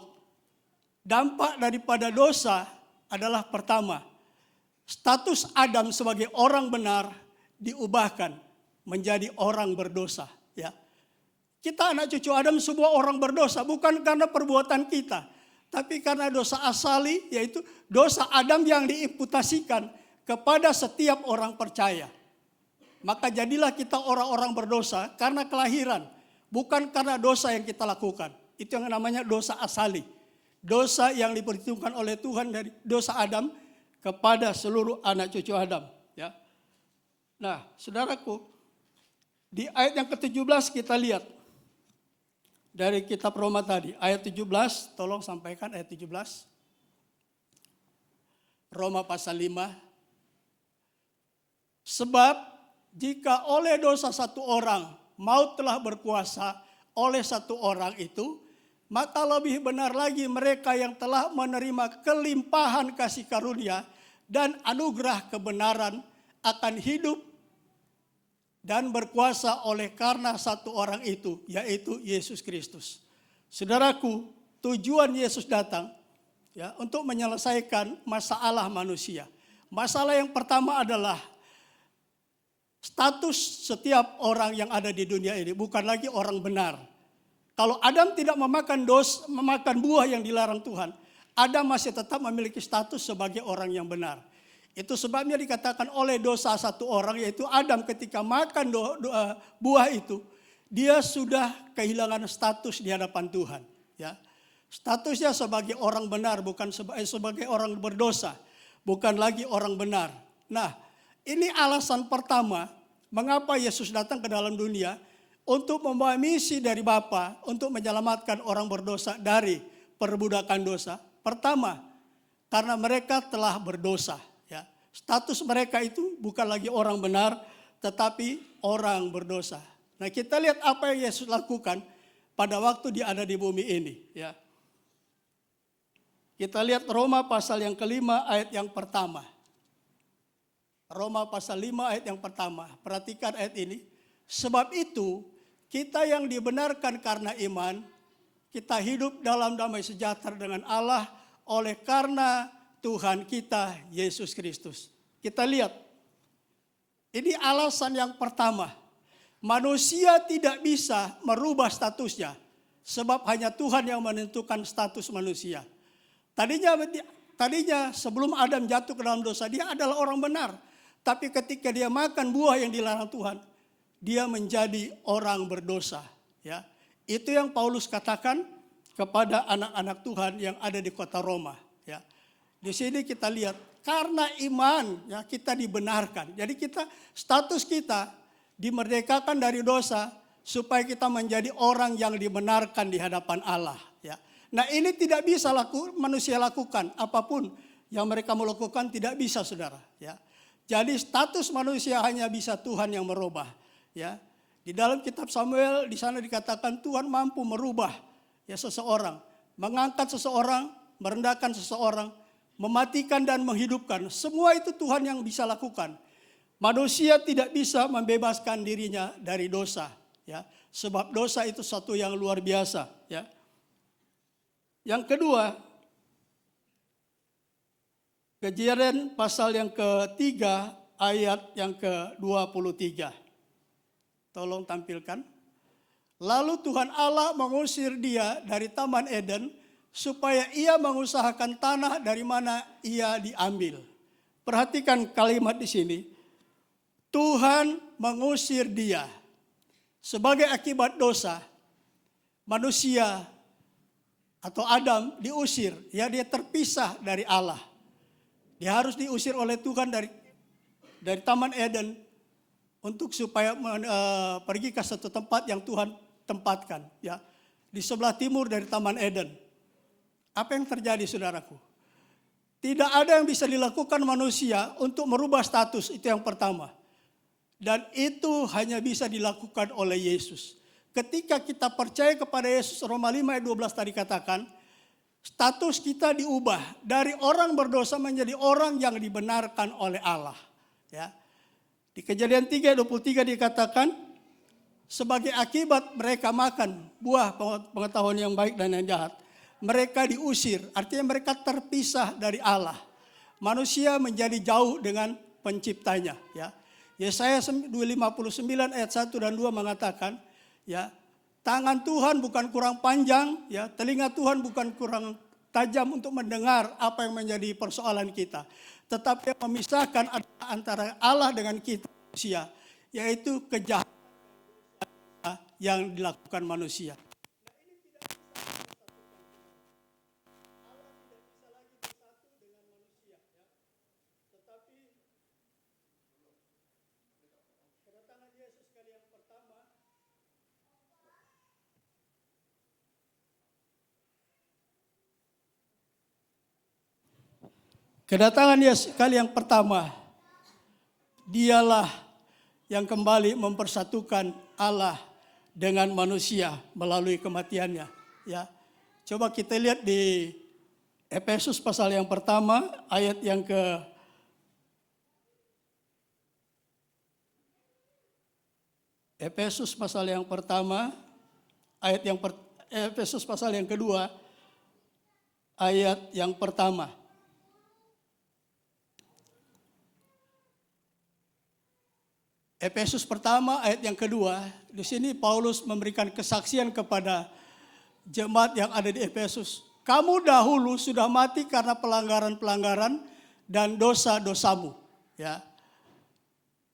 Dampak daripada dosa adalah pertama, status Adam sebagai orang benar diubahkan menjadi orang berdosa. Ya, kita anak cucu Adam semua orang berdosa, bukan karena perbuatan kita, tapi karena dosa asali, yaitu dosa Adam yang diimputasikan kepada setiap orang percaya. Maka jadilah kita orang-orang berdosa karena kelahiran, bukan karena dosa yang kita lakukan. Itu yang namanya dosa asali. Dosa yang diperhitungkan oleh Tuhan dari dosa Adam kepada seluruh anak cucu Adam. Ya. Nah, saudaraku, di ayat yang ke-17 kita lihat dari kitab Roma tadi, ayat 17, tolong sampaikan ayat 17. Roma pasal 5. Sebab jika oleh dosa satu orang maut telah berkuasa oleh satu orang itu, maka lebih benar lagi mereka yang telah menerima kelimpahan kasih karunia dan anugerah kebenaran akan hidup dan berkuasa oleh karena satu orang itu, yaitu Yesus Kristus. Saudaraku, tujuan Yesus datang ya untuk menyelesaikan masalah manusia. Masalah yang pertama adalah status setiap orang yang ada di dunia ini, bukan lagi orang benar. Kalau Adam tidak memakan buah yang dilarang Tuhan, Adam masih tetap memiliki status sebagai orang yang benar. Itu sebabnya dikatakan oleh dosa satu orang, yaitu Adam, ketika makan buah itu, dia sudah kehilangan status di hadapan Tuhan. Ya, statusnya sebagai orang benar, bukan sebagai orang berdosa, bukan lagi orang benar. Nah, ini alasan pertama mengapa Yesus datang ke dalam dunia, untuk membawa misi dari Bapa untuk menyelamatkan orang berdosa dari perbudakan dosa. Pertama, karena mereka telah berdosa. Ya, status mereka itu bukan lagi orang benar, tetapi orang berdosa. Nah, kita lihat apa yang Yesus lakukan pada waktu dia ada di bumi ini. Ya, kita lihat Roma pasal yang kelima ayat yang pertama. Roma pasal 5 ayat yang pertama. Perhatikan ayat ini. Sebab itu, kita yang dibenarkan karena iman, kita hidup dalam damai sejahtera dengan Allah oleh karena Tuhan kita Yesus Kristus. Kita lihat, ini alasan yang pertama. Manusia tidak bisa merubah statusnya, sebab hanya Tuhan yang menentukan status manusia. Tadinya sebelum Adam jatuh ke dalam dosa, dia adalah orang benar. Tapi ketika dia makan buah yang dilarang Tuhan, dia menjadi orang berdosa. Ya, itu yang Paulus katakan kepada anak-anak Tuhan yang ada di kota Roma. Ya, di sini kita lihat karena iman ya kita dibenarkan. Jadi status kita dimerdekakan dari dosa supaya kita menjadi orang yang dibenarkan di hadapan Allah. Ya, nah ini tidak bisa manusia lakukan, apapun yang mereka melakukan tidak bisa, saudara. Ya, jadi status manusia hanya bisa Tuhan yang merubah. Ya, di dalam kitab Samuel di sana dikatakan Tuhan mampu merubah ya seseorang, mengangkat seseorang, merendahkan seseorang, mematikan dan menghidupkan. Semua itu Tuhan yang bisa lakukan. Manusia tidak bisa membebaskan dirinya dari dosa, ya. Sebab dosa itu satu yang luar biasa, ya. Yang kedua, Kejadian pasal yang ketiga ayat yang ke-23. Tolong tampilkan. Lalu Tuhan Allah mengusir dia dari Taman Eden supaya ia mengusahakan tanah dari mana ia diambil. Perhatikan kalimat di sini. Tuhan mengusir dia. Sebagai akibat dosa, manusia atau Adam diusir. Ya, dia terpisah dari Allah. Dia harus diusir oleh Tuhan dari Taman Eden untuk supaya pergi ke satu tempat yang Tuhan tempatkan, ya, di sebelah timur dari Taman Eden. Apa yang terjadi, saudaraku? Tidak ada yang bisa dilakukan manusia untuk merubah status, itu yang pertama. Dan itu hanya bisa dilakukan oleh Yesus. Ketika kita percaya kepada Yesus, Roma 5 ayat 12 tadi katakan, status kita diubah dari orang berdosa menjadi orang yang dibenarkan oleh Allah, ya. Di Kejadian 3:23 dikatakan, sebagai akibat mereka makan buah pengetahuan yang baik dan yang jahat, mereka diusir, artinya mereka terpisah dari Allah. Manusia menjadi jauh dengan penciptanya, ya. Yesaya 59 ayat 1 dan 2 mengatakan, ya, tangan Tuhan bukan kurang panjang, ya, telinga Tuhan bukan kurang tajam untuk mendengar apa yang menjadi persoalan kita. Tetapi yang memisahkan antara Allah dengan kita manusia, yaitu kejahatan yang dilakukan manusia. Kedatangan Yesus kali yang pertama, dialah yang kembali mempersatukan Allah dengan manusia melalui kematiannya. Ya, coba kita lihat di Efesus pasal yang pertama ayat yang Efesus pasal yang pertama Efesus pasal yang kedua ayat yang pertama. Efesus pertama ayat yang kedua, di sini Paulus memberikan kesaksian kepada jemaat yang ada di Efesus. Kamu dahulu sudah mati karena pelanggaran-pelanggaran dan dosa-dosamu. Ya.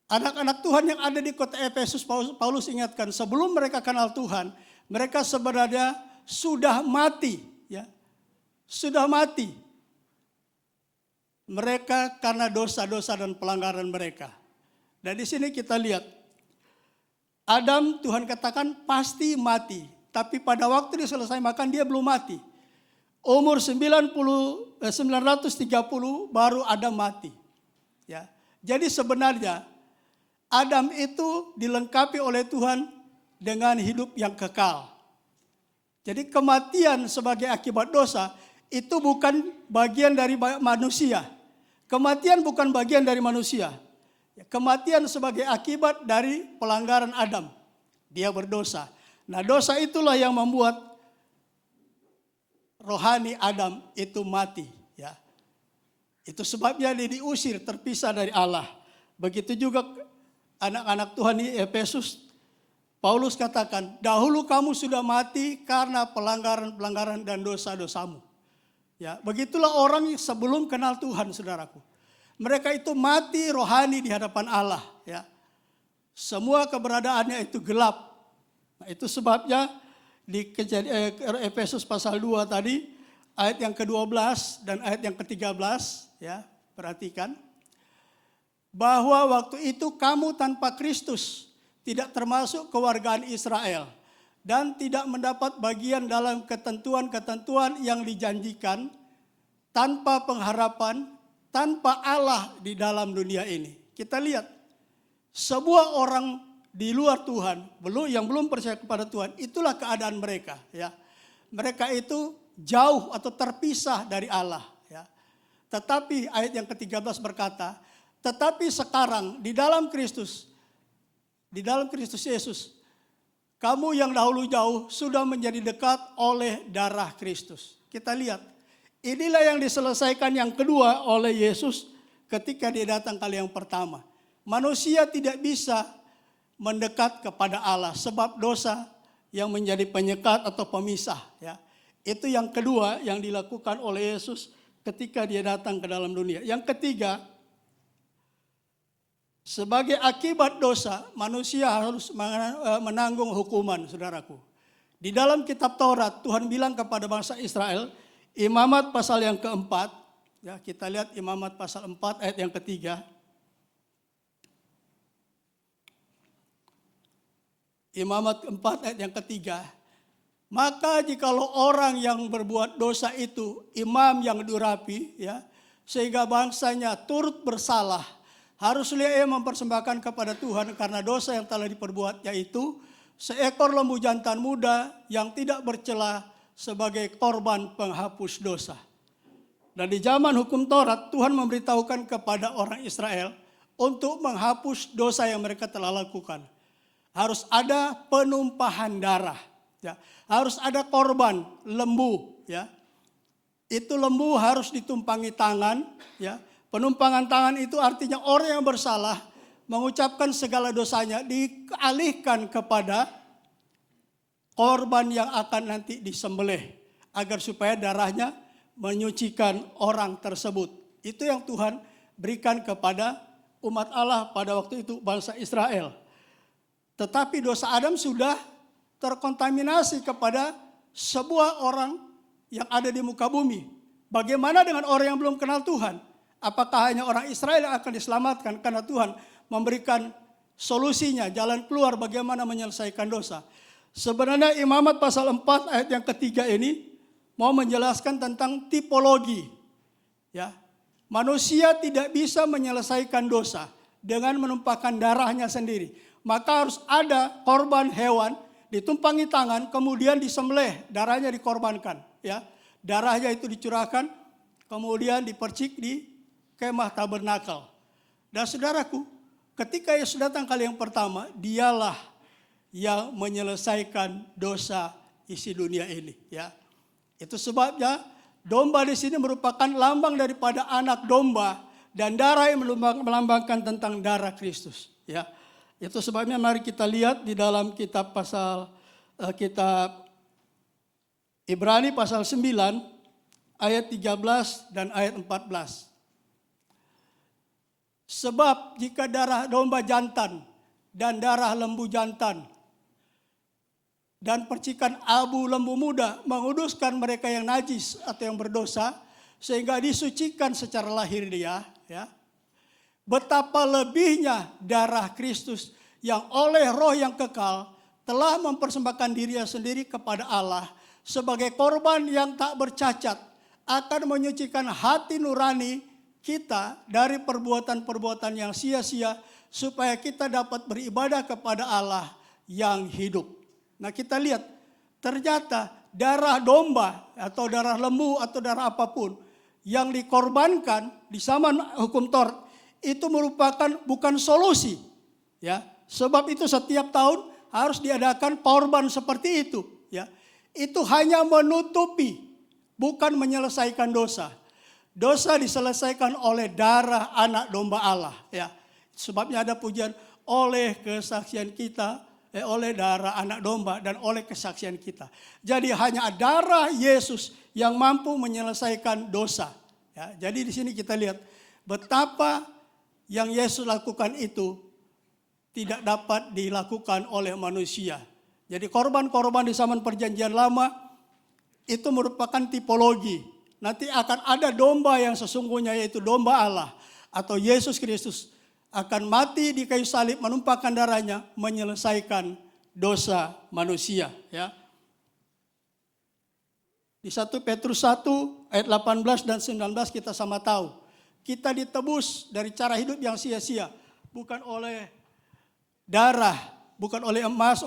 Anak-anak Tuhan yang ada di kota Efesus, Paulus ingatkan, sebelum mereka kenal Tuhan, mereka sebenarnya sudah mati. Ya. Sudah mati. Mereka karena dosa-dosa dan pelanggaran mereka. Dan di sini kita lihat, Adam Tuhan katakan pasti mati. Tapi pada waktu dia selesai makan dia belum mati. Umur 930 baru Adam mati. Ya. Jadi sebenarnya Adam itu dilengkapi oleh Tuhan dengan hidup yang kekal. Jadi kematian sebagai akibat dosa itu bukan bagian dari manusia. Kematian bukan bagian dari manusia. Kematian sebagai akibat dari pelanggaran Adam. Dia berdosa. Nah, dosa itulah yang membuat rohani Adam itu mati. Ya. Itu sebabnya dia diusir, terpisah dari Allah. Begitu juga anak-anak Tuhan di Efesus. Paulus katakan, dahulu kamu sudah mati karena pelanggaran-pelanggaran dan dosa-dosamu. Ya, begitulah orang yang sebelum kenal Tuhan, saudaraku. Mereka itu mati rohani di hadapan Allah. Ya. Semua keberadaannya itu gelap. Nah, itu sebabnya di Efesus pasal 2 tadi, ayat yang ke-12 dan ayat yang ke-13, ya, perhatikan. Bahwa waktu itu kamu tanpa Kristus, tidak termasuk kewargaan Israel, dan tidak mendapat bagian dalam ketentuan-ketentuan yang dijanjikan, tanpa pengharapan, tanpa Allah di dalam dunia ini. Kita lihat, sebuah orang di luar Tuhan, yang belum percaya kepada Tuhan, itulah keadaan mereka. Ya. Mereka itu jauh atau terpisah dari Allah. Ya. Tetapi ayat yang ke-13 berkata, tetapi sekarang di dalam Kristus Yesus, kamu yang dahulu jauh sudah menjadi dekat oleh darah Kristus. Kita lihat, inilah yang diselesaikan yang kedua oleh Yesus ketika dia datang kali yang pertama. Manusia tidak bisa mendekat kepada Allah sebab dosa yang menjadi penyekat atau pemisah. Ya. Itu yang kedua yang dilakukan oleh Yesus ketika dia datang ke dalam dunia. Yang ketiga, sebagai akibat dosa, manusia harus menanggung hukuman, saudaraku. Di dalam kitab Taurat, Tuhan bilang kepada bangsa Israel, Imamat pasal yang keempat, ya, kita lihat Imamat pasal 4 ayat yang ketiga. Imamat 4 ayat yang ketiga. Maka jikalau orang yang berbuat dosa itu imam yang diurapi, ya, sehingga bangsanya turut bersalah, haruslah ia mempersembahkan kepada Tuhan karena dosa yang telah diperbuat, yaitu seekor lembu jantan muda yang tidak bercela sebagai korban penghapus dosa. Dan di zaman hukum Taurat, Tuhan memberitahukan kepada orang Israel untuk menghapus dosa yang mereka telah lakukan. Harus ada penumpahan darah. Ya. Harus ada korban lembu. Ya. Itu lembu harus ditumpangi tangan. Ya. Penumpangan tangan itu artinya orang yang bersalah mengucapkan segala dosanya dialihkan kepada korban yang akan nanti disembelih agar supaya darahnya menyucikan orang tersebut. Itu yang Tuhan berikan kepada umat Allah pada waktu itu, bangsa Israel. Tetapi dosa Adam sudah terkontaminasi kepada sebuah orang yang ada di muka bumi. Bagaimana dengan orang yang belum kenal Tuhan? Apakah hanya orang Israel yang akan diselamatkan karena Tuhan memberikan solusinya, jalan keluar bagaimana menyelesaikan dosa? Sebenarnya Imamat pasal 4 ayat yang ketiga ini mau menjelaskan tentang tipologi. Ya. Manusia tidak bisa menyelesaikan dosa. dengan menumpahkan darahnya sendiri. Maka harus ada korban hewan, ditumpangi tangan, kemudian disembelih, darahnya dikorbankan. Ya, darahnya itu dicurahkan, kemudian dipercik di kemah tabernakel. Dan saudaraku, ketika Yesus datang kali yang pertama, dialah yang menyelesaikan dosa isi dunia ini. Ya, itu sebabnya domba di sini merupakan lambang daripada anak domba dan darah yang melambangkan tentang darah Kristus. Ya, itu sebabnya mari kita lihat di dalam kitab kitab Ibrani pasal 9 ayat 13 dan ayat 14. Sebab jika darah domba jantan dan darah lembu jantan dan percikan abu lembu muda menguduskan mereka yang najis atau yang berdosa sehingga disucikan secara lahir dia, ya. Betapa lebihnya darah Kristus yang oleh roh yang kekal telah mempersembahkan dirinya sendiri kepada Allah sebagai korban yang tak bercacat akan menyucikan hati nurani kita dari perbuatan-perbuatan yang sia-sia supaya kita dapat beribadah kepada Allah yang hidup. Nah, kita lihat ternyata darah domba atau darah lembu atau darah apapun yang dikorbankan di zaman hukum Taurat itu merupakan bukan solusi. Ya, sebab itu setiap tahun harus diadakan korban seperti itu. Ya, itu hanya menutupi, bukan menyelesaikan dosa. Dosa diselesaikan oleh darah anak domba Allah. Ya, sebabnya ada pujian oleh kesaksian kita, oleh darah anak domba dan oleh kesaksian kita. Jadi hanya darah Yesus yang mampu menyelesaikan dosa. Ya, jadi di sini kita lihat betapa yang Yesus lakukan itu tidak dapat dilakukan oleh manusia. Jadi korban-korban di zaman perjanjian lama itu merupakan tipologi. Nanti akan ada domba yang sesungguhnya yaitu domba Allah atau Yesus Kristus akan mati di kayu salib menumpahkan darahnya menyelesaikan dosa manusia. Ya. Di 1 Petrus 1 ayat 18 dan 19 kita sama tahu. Kita ditebus dari cara hidup yang sia-sia. Bukan oleh darah, bukan oleh emas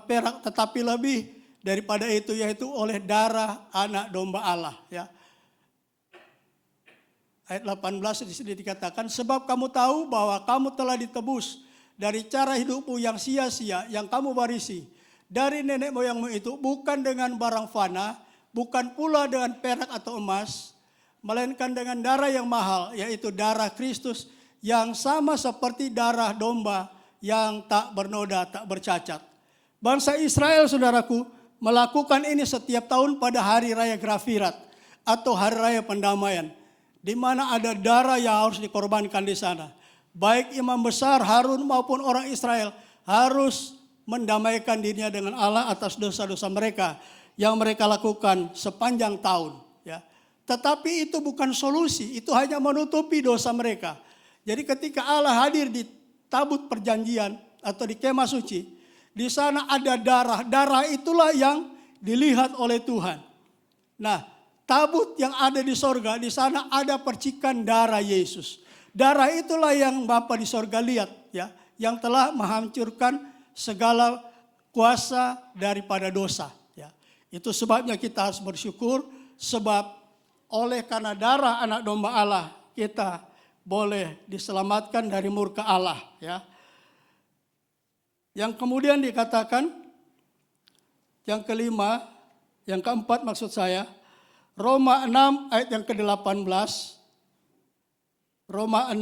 perak, tetapi lebih daripada itu yaitu oleh darah anak domba Allah. Ya. Ayat 18 di sini dikatakan, sebab kamu tahu bahwa kamu telah ditebus dari cara hidupmu yang sia-sia yang kamu warisi dari nenek moyangmu itu bukan dengan barang fana, bukan pula dengan perak atau emas, melainkan dengan darah yang mahal, yaitu darah Kristus yang sama seperti darah domba yang tak bernoda, tak bercacat. Bangsa Israel, saudaraku, melakukan ini setiap tahun pada hari raya Grafirat atau hari raya pendamaian, di mana ada darah yang harus dikorbankan di sana. Baik imam besar Harun maupun orang Israel harus mendamaikan dirinya dengan Allah atas dosa-dosa mereka yang mereka lakukan sepanjang tahun. Ya. Tetapi itu bukan solusi, itu hanya menutupi dosa mereka. Jadi ketika Allah hadir di tabut perjanjian atau di kemah suci, di sana ada darah. Darah itulah yang dilihat oleh Tuhan. Nah, tabut yang ada di sorga, di sana ada percikan darah Yesus. Darah itulah yang Bapa di sorga lihat, ya, yang telah menghancurkan segala kuasa daripada dosa. Ya. Itu sebabnya kita harus bersyukur, sebab oleh karena darah anak domba Allah, kita boleh diselamatkan dari murka Allah. Ya. Yang kemudian dikatakan, yang kelima, yang keempat maksud saya, Roma 6 ayat yang ke-18. Roma 6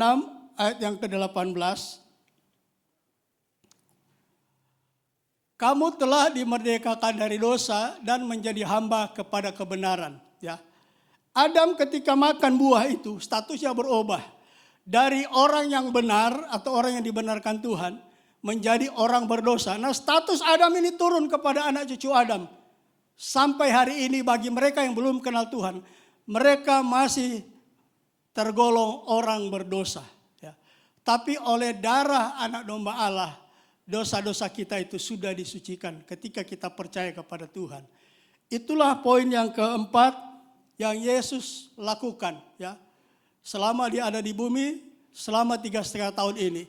ayat yang ke-18. Kamu telah dimerdekakan dari dosa dan menjadi hamba kepada kebenaran. Ya. Adam ketika makan buah itu statusnya berubah. Dari orang yang benar atau orang yang dibenarkan Tuhan menjadi orang berdosa. Nah, status Adam ini turun kepada anak cucu Adam. Sampai hari ini bagi mereka yang belum kenal Tuhan, mereka masih tergolong orang berdosa. Ya. Tapi oleh darah anak domba Allah, dosa-dosa kita itu sudah disucikan ketika kita percaya kepada Tuhan. Itulah poin yang keempat yang Yesus lakukan. Ya. Selama dia ada di bumi, selama 3,5 tahun ini,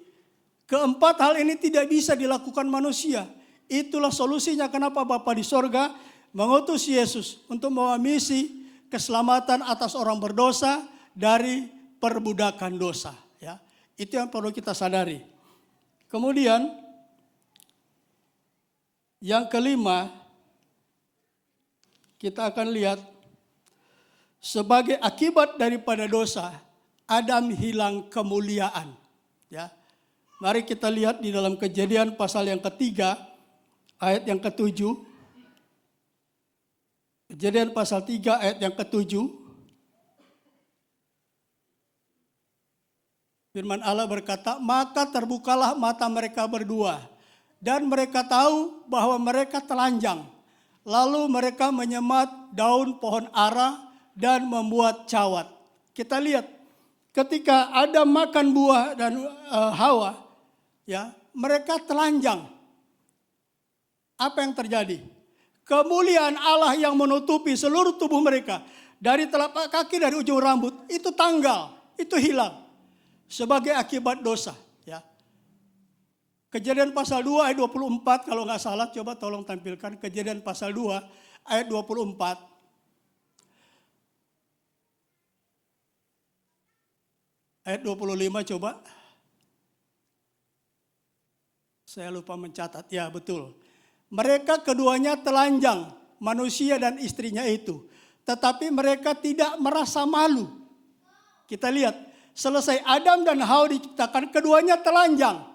Keempat hal ini tidak bisa dilakukan manusia. Itulah solusinya kenapa Bapa di sorga mengutus Yesus untuk membawa misi keselamatan atas orang berdosa dari perbudakan dosa. Ya, itu yang perlu kita sadari. Kemudian yang kelima, kita akan lihat sebagai akibat daripada dosa, Adam hilang kemuliaan. Ya, mari kita lihat di dalam Kejadian pasal yang ketiga, ayat yang ke-7. Kejadian pasal 3 ayat yang ke-7. Firman Allah berkata, maka terbukalah mata mereka berdua, dan mereka tahu bahwa mereka telanjang. Lalu mereka menyemat daun pohon ara dan membuat cawat. Kita lihat ketika Adam makan buah dan Hawa, ya, mereka telanjang. Apa yang terjadi? Kemuliaan Allah yang menutupi seluruh tubuh mereka, dari telapak kaki, dari ujung rambut, itu tanggal, itu hilang sebagai akibat dosa. Ya. Kejadian pasal 2 ayat 24 kalau nggak salah, coba tolong tampilkan Kejadian pasal 2 ayat 24. Ayat 25 coba. Saya lupa mencatat, ya betul. Mereka keduanya telanjang, manusia dan istrinya itu. Tetapi mereka tidak merasa malu. Kita lihat, selesai Adam dan Hawa diciptakan, keduanya telanjang.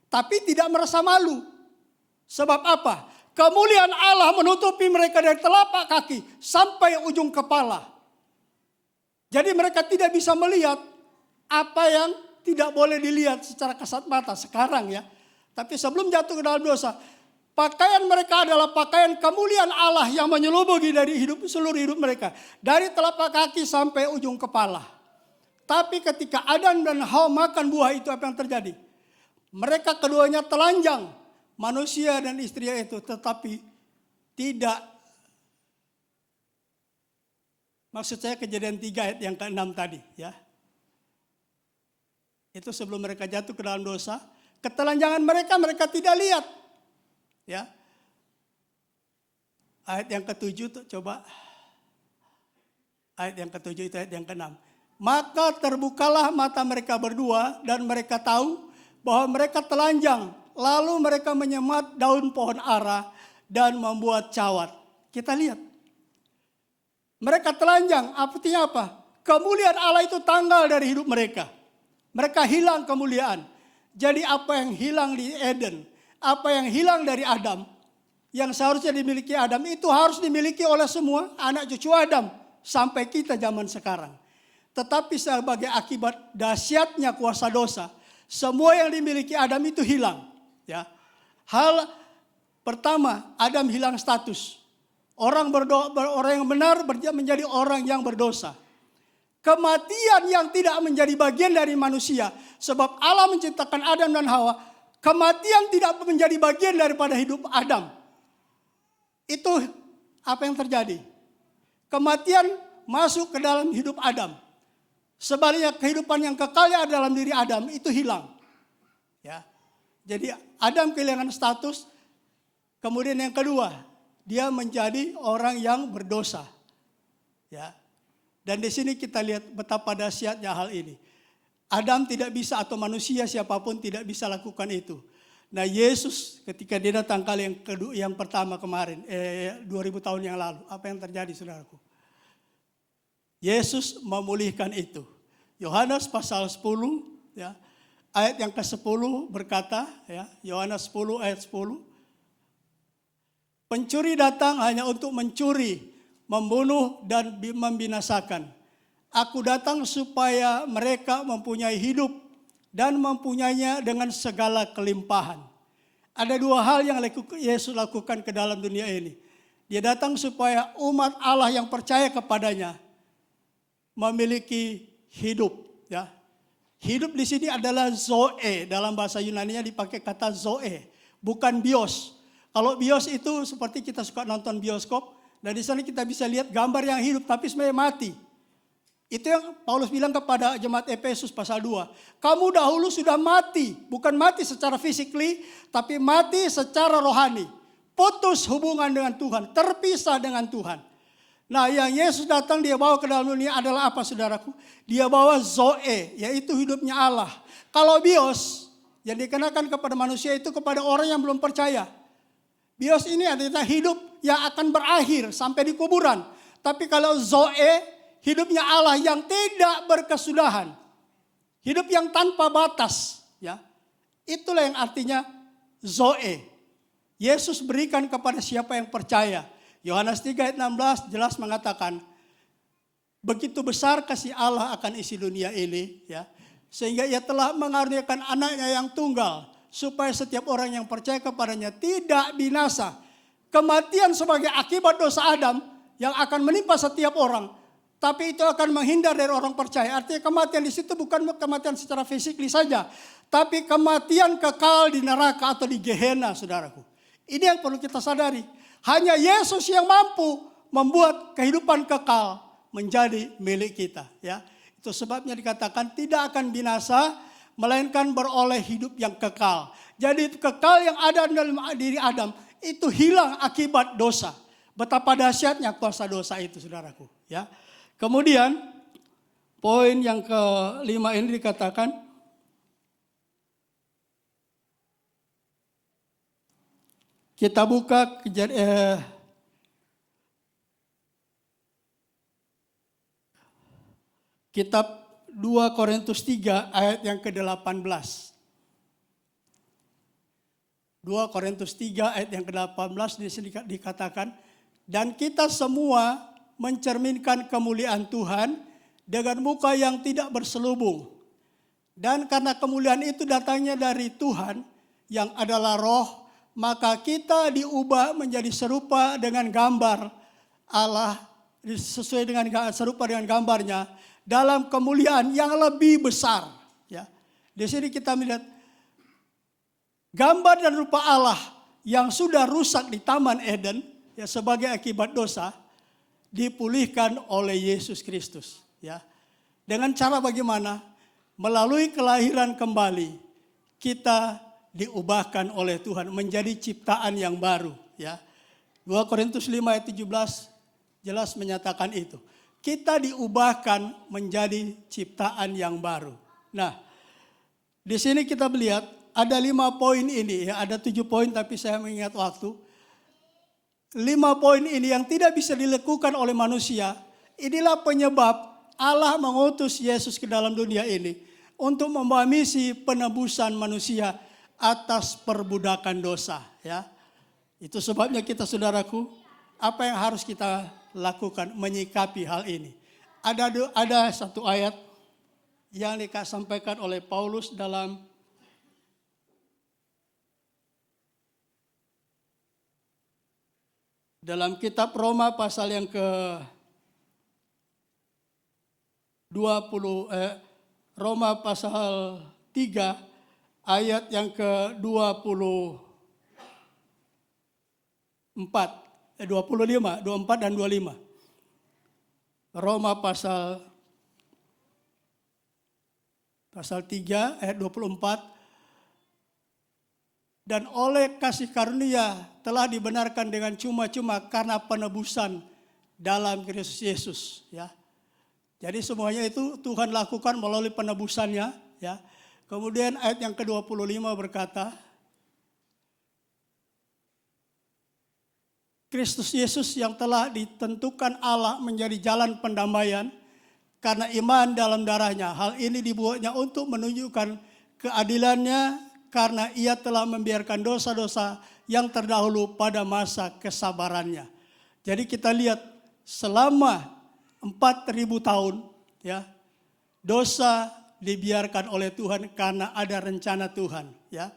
Tapi tidak merasa malu. Sebab apa? Kemuliaan Allah menutupi mereka dari telapak kaki sampai ujung kepala. Jadi mereka tidak bisa melihat apa yang tidak boleh dilihat secara kasat mata sekarang ya. Tapi sebelum jatuh ke dalam dosa, pakaian mereka adalah pakaian kemuliaan Allah yang menyelubugi dari seluruh hidup mereka. Dari telapak kaki sampai ujung kepala. Tapi ketika Adam dan Hawa makan buah itu, apa yang terjadi? Mereka keduanya telanjang, manusia dan istrinya itu, tetapi tidak. Maksud saya Kejadian 3 ayat yang ke-6 tadi. Ya. Itu sebelum mereka jatuh ke dalam dosa. Ketelanjangan mereka tidak lihat. Ya. Ayat yang ke-7 coba. Ayat yang ke-7 itu ayat yang ke-6. Maka terbukalah mata mereka berdua dan mereka tahu bahwa mereka telanjang. Lalu mereka menyemat daun pohon ara dan membuat cawat. Kita lihat. Mereka telanjang, artinya apa? Kemuliaan Allah itu tanggal dari hidup mereka. Mereka hilang kemuliaan. Jadi apa yang hilang di Eden, apa yang hilang dari Adam, yang seharusnya dimiliki Adam, itu harus dimiliki oleh semua anak cucu Adam. Sampai kita zaman sekarang. Tetapi sebagai akibat dahsyatnya kuasa dosa, semua yang dimiliki Adam itu hilang. Ya. Hal pertama, Adam hilang status. Orang yang benar menjadi orang yang berdosa. Kematian yang tidak menjadi bagian dari manusia. Sebab Allah menciptakan Adam dan Hawa. Kematian tidak menjadi bagian daripada hidup Adam. Itu apa yang terjadi. Kematian masuk ke dalam hidup Adam. Sebaliknya kehidupan yang kekalnya dalam diri Adam itu hilang. Ya. Jadi Adam kehilangan status. Kemudian yang kedua, dia menjadi orang yang berdosa. Ya. Dan di sini kita lihat betapa dahsyatnya hal ini. Adam tidak bisa atau manusia siapapun tidak bisa lakukan itu. Nah Yesus ketika dia datang kali yang pertama kemarin, 2000 tahun yang lalu, apa yang terjadi saudaraku? Yesus memulihkan itu. Yohanes pasal 10 ya, ayat yang ke-10 berkata ya, Yohanes 10 ayat 10. Pencuri datang hanya untuk mencuri, membunuh dan membinasakan. Aku datang supaya mereka mempunyai hidup dan mempunyainya dengan segala kelimpahan. Ada dua hal yang Yesus lakukan ke dalam dunia ini. Dia datang supaya umat Allah yang percaya kepadanya memiliki hidup. Ya. Hidup di sini adalah zoe. Dalam bahasa Yunani-nya dipakai kata zoe, bukan bios. Kalau bios itu seperti kita suka nonton bioskop. Dan di sana kita bisa lihat gambar yang hidup tapi sebenarnya mati. Itu yang Paulus bilang kepada jemaat Efesus pasal 2. Kamu dahulu sudah mati, bukan mati secara physically, tapi mati secara rohani. Putus hubungan dengan Tuhan, terpisah dengan Tuhan. Nah, yang Yesus datang dia bawa ke dalam dunia adalah apa, saudaraku? Dia bawa Zoe, yaitu hidupnya Allah. Kalau bios yang dikenakan kepada manusia itu kepada orang yang belum percaya. Bios ini adalah hidup yang akan berakhir sampai di kuburan. Tapi kalau Zoe, hidupnya Allah yang tidak berkesudahan. Hidup yang tanpa batas. Ya, itulah yang artinya Zoe. Yesus berikan kepada siapa yang percaya. Yohanes 3 ayat 16 jelas mengatakan, begitu besar kasih Allah akan isi dunia ini, ya, sehingga ia telah mengaruniakan anaknya yang tunggal, supaya setiap orang yang percaya kepadanya tidak binasa. Kematian sebagai akibat dosa Adam yang akan menimpa setiap orang, tapi itu akan menghindar dari orang percaya. Artinya kematian di situ bukan kematian secara fisik saja, tapi kematian kekal di neraka atau di Gehenna, saudaraku. Ini yang perlu kita sadari. Hanya Yesus yang mampu membuat kehidupan kekal menjadi milik kita. Ya, itu sebabnya dikatakan tidak akan binasa, melainkan beroleh hidup yang kekal. Jadi kekal yang ada dalam diri Adam itu hilang akibat dosa. Betapa dahsyatnya kuasa dosa itu, saudaraku. Ya. Kemudian poin yang kelima ini dikatakan, kita buka kitab 2 Korintus 3 ayat yang ke-18. 2 Korintus 3 ayat yang ke-18 di sini dikatakan, dan kita semua mencerminkan kemuliaan Tuhan dengan muka yang tidak berselubung. Dan karena kemuliaan itu datangnya dari Tuhan yang adalah roh, maka kita diubah menjadi serupa dengan gambar Allah, sesuai dengan serupa dengan gambarnya dalam kemuliaan yang lebih besar. Ya, di sini kita melihat gambar dan rupa Allah yang sudah rusak di Taman Eden, ya, sebagai akibat dosa, dipulihkan oleh Yesus Kristus. Ya, dengan cara bagaimana? Melalui kelahiran kembali, kita diubahkan oleh Tuhan menjadi ciptaan yang baru. Ya, 2 Korintus 5 ayat 17 jelas menyatakan itu. Kita diubahkan menjadi ciptaan yang baru. Nah, di sini kita melihat ada 5 poin ini, ya, ada 7 poin tapi saya mengingat waktu. 5 poin ini yang tidak bisa dilakukan oleh manusia, inilah penyebab Allah mengutus Yesus ke dalam dunia ini untuk membawa misi penebusan manusia atas perbudakan dosa. Ya, itu sebabnya kita, saudaraku, apa yang harus kita lakukan menyikapi hal ini. Ada satu ayat yang disampaikan oleh Paulus dalam kitab Roma pasal yang Roma pasal 3 ayat yang ke-24 dan 25. Roma pasal 3 ayat 24. Dan oleh kasih karunia telah dibenarkan dengan cuma-cuma karena penebusan dalam Kristus Yesus. Ya, jadi semuanya itu Tuhan lakukan melalui penebusannya. Ya. Kemudian ayat yang ke-25 berkata, Kristus Yesus yang telah ditentukan Allah menjadi jalan pendamaian karena iman dalam darahnya. Hal ini dibuatnya untuk menunjukkan keadilannya karena ia telah membiarkan dosa-dosa yang terdahulu pada masa kesabarannya. Jadi kita lihat selama 4.000 tahun, ya, dosa dibiarkan oleh Tuhan karena ada rencana Tuhan. Ya,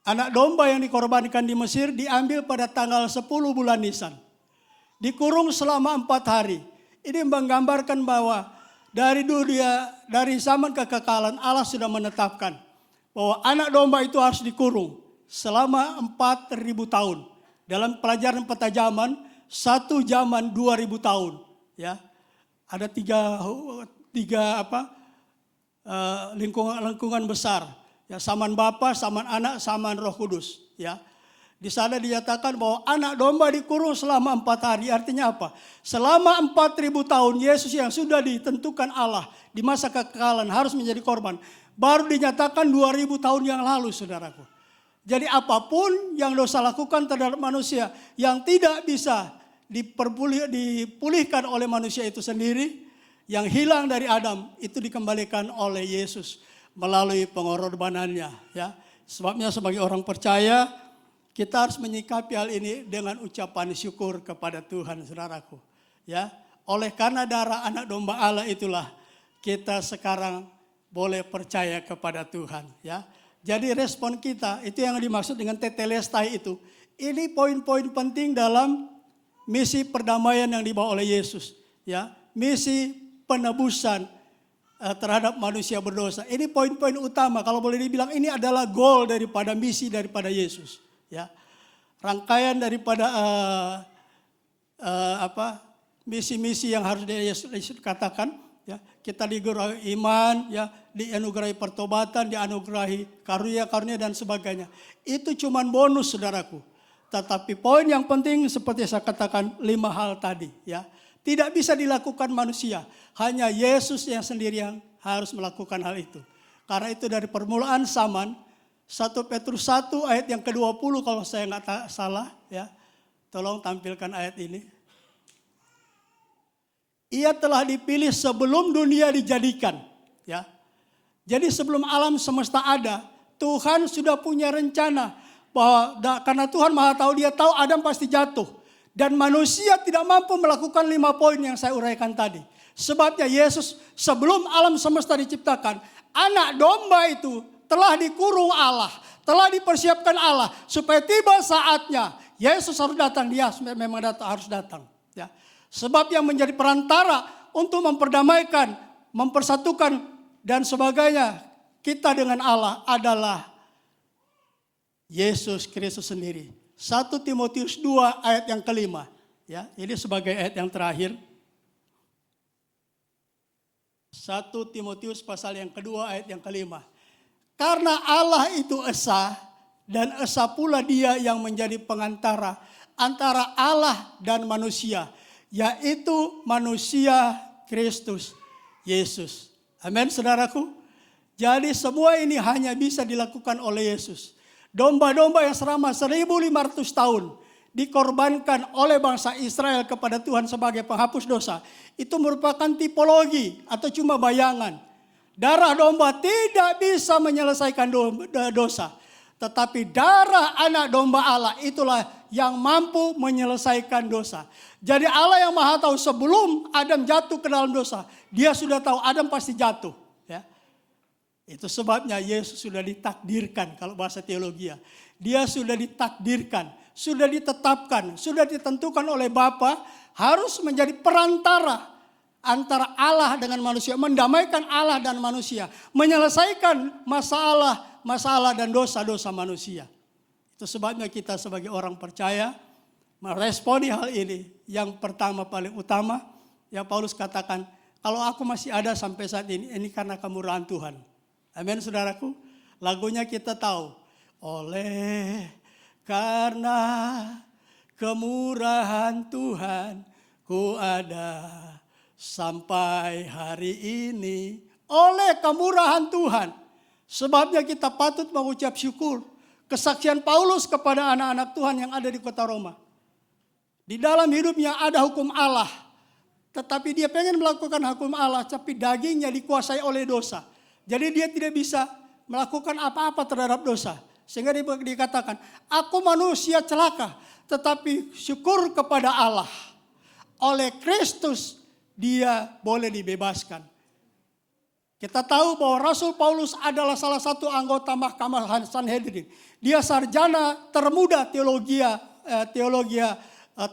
anak domba yang dikorbankan di Mesir diambil pada tanggal 10 bulan Nisan. Dikurung selama 4 hari. Ini menggambarkan bahwa dari zaman kekekalan Allah sudah menetapkan bahwa anak domba itu harus dikurung selama 4.000 tahun. Dalam pelajaran petajaman, 1 zaman 2.000 tahun. Ya, Ada tiga lingkungan besar, ya, saman Bapa, saman Anak, saman Roh Kudus, ya. Di sana dinyatakan bahwa anak domba dikurung selama 4 hari. Artinya apa? Selama 4.000 tahun Yesus yang sudah ditentukan Allah di masa kekekalan harus menjadi korban. Baru dinyatakan 2.000 tahun yang lalu, saudaraku. Jadi apapun yang dosa lakukan terhadap manusia yang tidak bisa dipulihkan oleh manusia itu sendiri, yang hilang dari Adam, itu dikembalikan oleh Yesus melalui pengorbanannya. Ya. Sebabnya sebagai orang percaya, kita harus menyikapi hal ini dengan ucapan syukur kepada Tuhan, saudaraku. Ya, oleh karena darah anak domba Allah itulah kita sekarang boleh percaya kepada Tuhan. Ya, jadi respon kita itu yang dimaksud dengan tetelestai itu. Ini poin-poin penting dalam misi perdamaian yang dibawa oleh Yesus. Ya, misi penebusan terhadap manusia berdosa. Ini poin-poin utama. Kalau boleh dibilang ini adalah goal daripada misi daripada Yesus. Ya, rangkaian daripada misi-misi yang harus Yesus katakan. Ya, kita dianugerahi iman, ya, dianugerahi pertobatan, dianugerahi karunia-karunia dan sebagainya. Itu cuman bonus, saudaraku. Tetapi poin yang penting seperti saya katakan 5 hal tadi. Ya, tidak bisa dilakukan manusia, hanya Yesus yang sendiri yang harus melakukan hal itu. Karena itu dari permulaan zaman. 1 Petrus 1 ayat yang ke-20 kalau saya nggak salah, ya. Tolong tampilkan ayat ini. Ia telah dipilih sebelum dunia dijadikan, ya. Jadi sebelum alam semesta ada, Tuhan sudah punya rencana bahwa karena Tuhan Maha tahu, Dia tahu Adam pasti jatuh dan manusia tidak mampu melakukan 5 poin yang saya uraikan tadi. Sebabnya Yesus sebelum alam semesta diciptakan, anak domba itu telah dikurung Allah, telah dipersiapkan Allah supaya tiba saatnya Yesus harus datang. Dia memang harus datang. Ya. Sebab yang menjadi perantara untuk memperdamaikan, mempersatukan dan sebagainya kita dengan Allah adalah Yesus Kristus sendiri. 1 Timotius 2 ayat yang ke-5. Ya, ini sebagai ayat yang terakhir. 1 Timotius pasal yang kedua ayat yang ke-5. Karena Allah itu esa dan esa pula Dia yang menjadi pengantara antara Allah dan manusia, yaitu manusia Kristus Yesus. Amin, saudaraku. Jadi semua ini hanya bisa dilakukan oleh Yesus. Domba-domba yang selama 1.500 tahun dikorbankan oleh bangsa Israel kepada Tuhan sebagai penghapus dosa, itu merupakan tipologi atau cuma bayangan. Darah domba tidak bisa menyelesaikan dosa. Tetapi darah anak domba Allah itulah yang mampu menyelesaikan dosa. Jadi Allah yang Maha tahu sebelum Adam jatuh ke dalam dosa, Dia sudah tahu Adam pasti jatuh. Ya. Itu sebabnya Yesus sudah ditakdirkan, kalau bahasa teologi ya. Dia sudah ditakdirkan, sudah ditetapkan, sudah ditentukan oleh Bapa harus menjadi perantara antara Allah dengan manusia, mendamaikan Allah dan manusia, menyelesaikan masalah dan dosa-dosa manusia. Itu sebabnya kita sebagai orang percaya meresponi hal ini. Yang pertama paling utama, yang Paulus katakan, kalau aku masih ada sampai saat ini karena kemurahan Tuhan. Amin, saudaraku. Lagunya kita tahu, oleh karena kemurahan Tuhan ku ada sampai hari ini, oleh kemurahan Tuhan. Sebabnya kita patut mengucap syukur. Kesaksian Paulus kepada anak-anak Tuhan yang ada di kota Roma. Di dalam hidupnya ada hukum Allah. Tetapi dia pengen melakukan hukum Allah, tapi dagingnya dikuasai oleh dosa. Jadi dia tidak bisa melakukan apa-apa terhadap dosa. Sehingga dikatakan, aku manusia celaka, tetapi syukur kepada Allah. Oleh Kristus dia boleh dibebaskan. Kita tahu bahwa Rasul Paulus adalah salah satu anggota Mahkamah Sanhedrin. Dia sarjana termuda teologi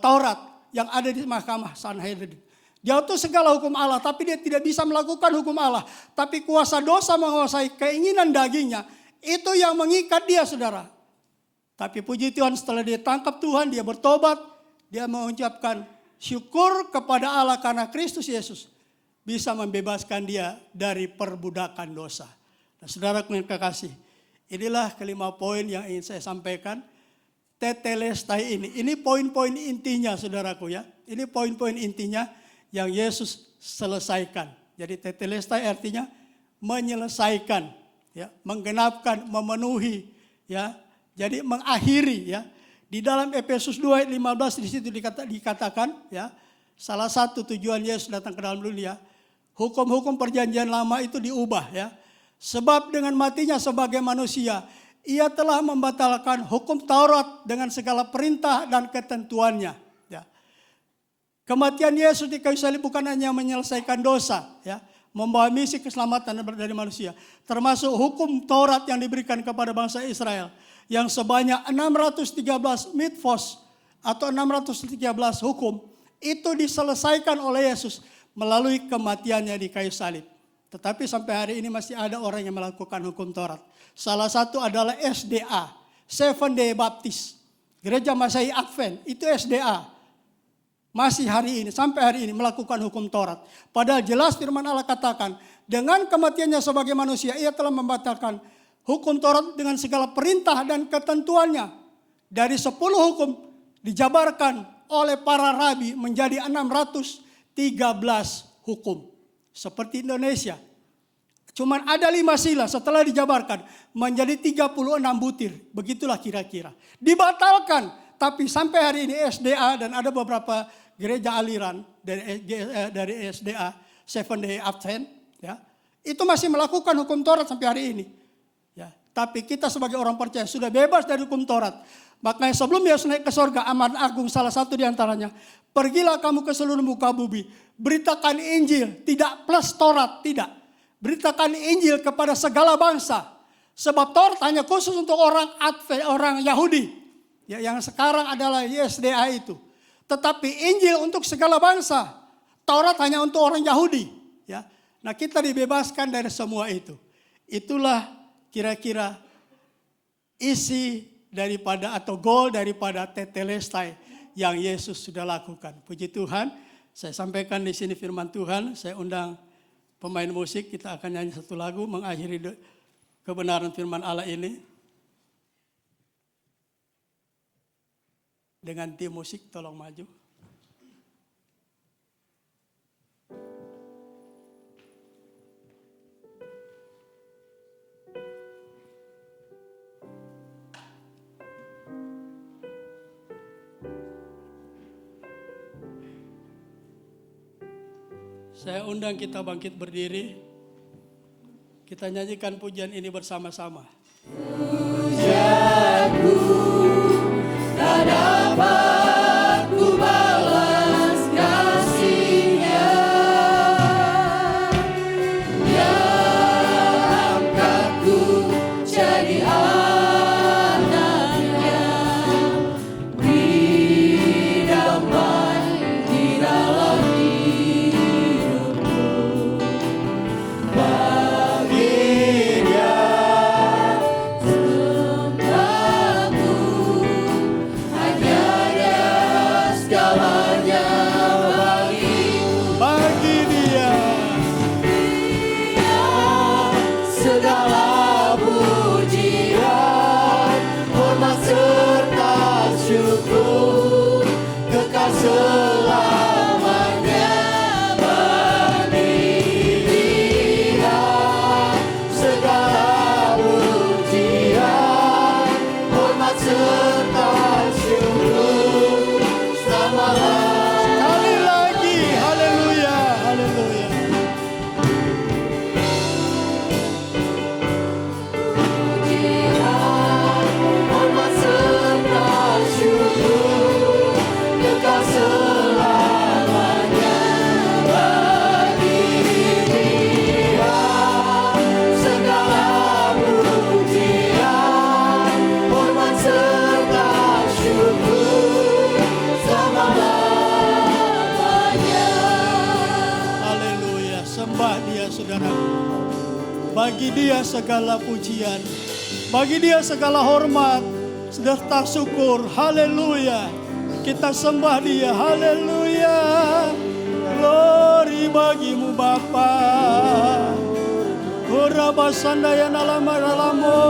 Taurat yang ada di Mahkamah Sanhedrin. Dia tahu segala hukum Allah, tapi dia tidak bisa melakukan hukum Allah. Tapi kuasa dosa menguasai keinginan dagingnya, itu yang mengikat dia, saudara. Tapi puji Tuhan, setelah dia tangkap Tuhan, dia bertobat, dia mengucapkan syukur kepada Allah karena Kristus Yesus. bisa membebaskan dia dari perbudakan dosa. Nah, saudaraku yang kekasih, inilah kelima poin yang ingin saya sampaikan. Tetelestai ini poin-poin intinya saudaraku ya. Ini poin-poin intinya yang Yesus selesaikan. Jadi tetelestai artinya menyelesaikan, ya, menggenapkan, memenuhi, ya. Jadi mengakhiri, ya. Di dalam Efesus 2 ayat 15 di situ dikatakan, ya, salah satu tujuan Yesus datang ke dalam dunia, hukum-hukum perjanjian lama itu diubah, ya. Sebab dengan matinya sebagai manusia, ia telah membatalkan hukum Taurat dengan segala perintah dan ketentuannya. Ya. Kematian Yesus di kayu salib bukan hanya menyelesaikan dosa, ya, membawa misi keselamatan dari manusia, termasuk hukum Taurat yang diberikan kepada bangsa Israel, yang sebanyak 613 mitvos atau 613 hukum, itu diselesaikan oleh Yesus melalui kematiannya di kayu salib. Tetapi sampai hari ini masih ada orang yang melakukan hukum Taurat. Salah satu adalah SDA, Seventh Day Baptist, Gereja Masehi Advent, itu SDA. Masih hari ini, sampai hari ini melakukan hukum Taurat. Padahal jelas firman Allah katakan, dengan kematiannya sebagai manusia, ia telah membatalkan hukum Taurat dengan segala perintah dan ketentuannya. Dari 10 hukum dijabarkan oleh para rabi menjadi 613 hukum. Seperti Indonesia. Cuman ada 5 sila setelah dijabarkan menjadi 36 butir. Begitulah kira-kira. Dibatalkan. Tapi sampai hari ini SDA dan ada beberapa gereja aliran dari SDA, Seventh Day Advent, ya, itu masih melakukan hukum Taurat sampai hari ini. Ya, tapi kita sebagai orang percaya sudah bebas dari hukum Taurat. Makanya sebelum Yesus naik ke sorga, amanat agung salah satu diantaranya, pergilah kamu ke seluruh muka bumi, beritakan Injil, tidak plus Taurat, tidak. Beritakan Injil kepada segala bangsa. Sebab Taurat hanya khusus untuk orang Yahudi. Ya, yang sekarang adalah YSDA itu. Tetapi Injil untuk segala bangsa. Taurat hanya untuk orang Yahudi. Ya. Nah, kita dibebaskan dari semua itu. Itulah kira-kira isi daripada atau goal daripada tetelestai yang Yesus sudah lakukan. Puji Tuhan, saya sampaikan di sini firman Tuhan. Saya undang pemain musik, kita akan nyanyi satu lagu mengakhiri kebenaran firman Allah ini. Dengan tim musik, tolong maju. Saya undang kita bangkit berdiri. Kita nyanyikan pujian ini bersama-sama. Pujaanku tak dapat ku balas kasih-Nya yang angkatku jadi anak-Nya, beri damai di dalam hidupku. Bagi Dia sembahku, hanya Dia segalanya bagiku. Bagi Dia Segala pujian, hormat serta syukur, kekal selamanya bagi Dia. Segala pujian, hormat serta syukur, selama-lamanya. sekali lagi, haleluya, haleluya. Hormat serta syukur, kekal selamanya bagi Dia. Segala pujian, hormat serta syukur, selama-lamanya. Haleluya, sembah Dia saudara. Bagi Dia segala pujian, bagi Dia segala hormat, serta syukur. Haleluya, kita sembah Dia. Haleluya, glory puji bagimu Bapa. Urabasandaya nalamo,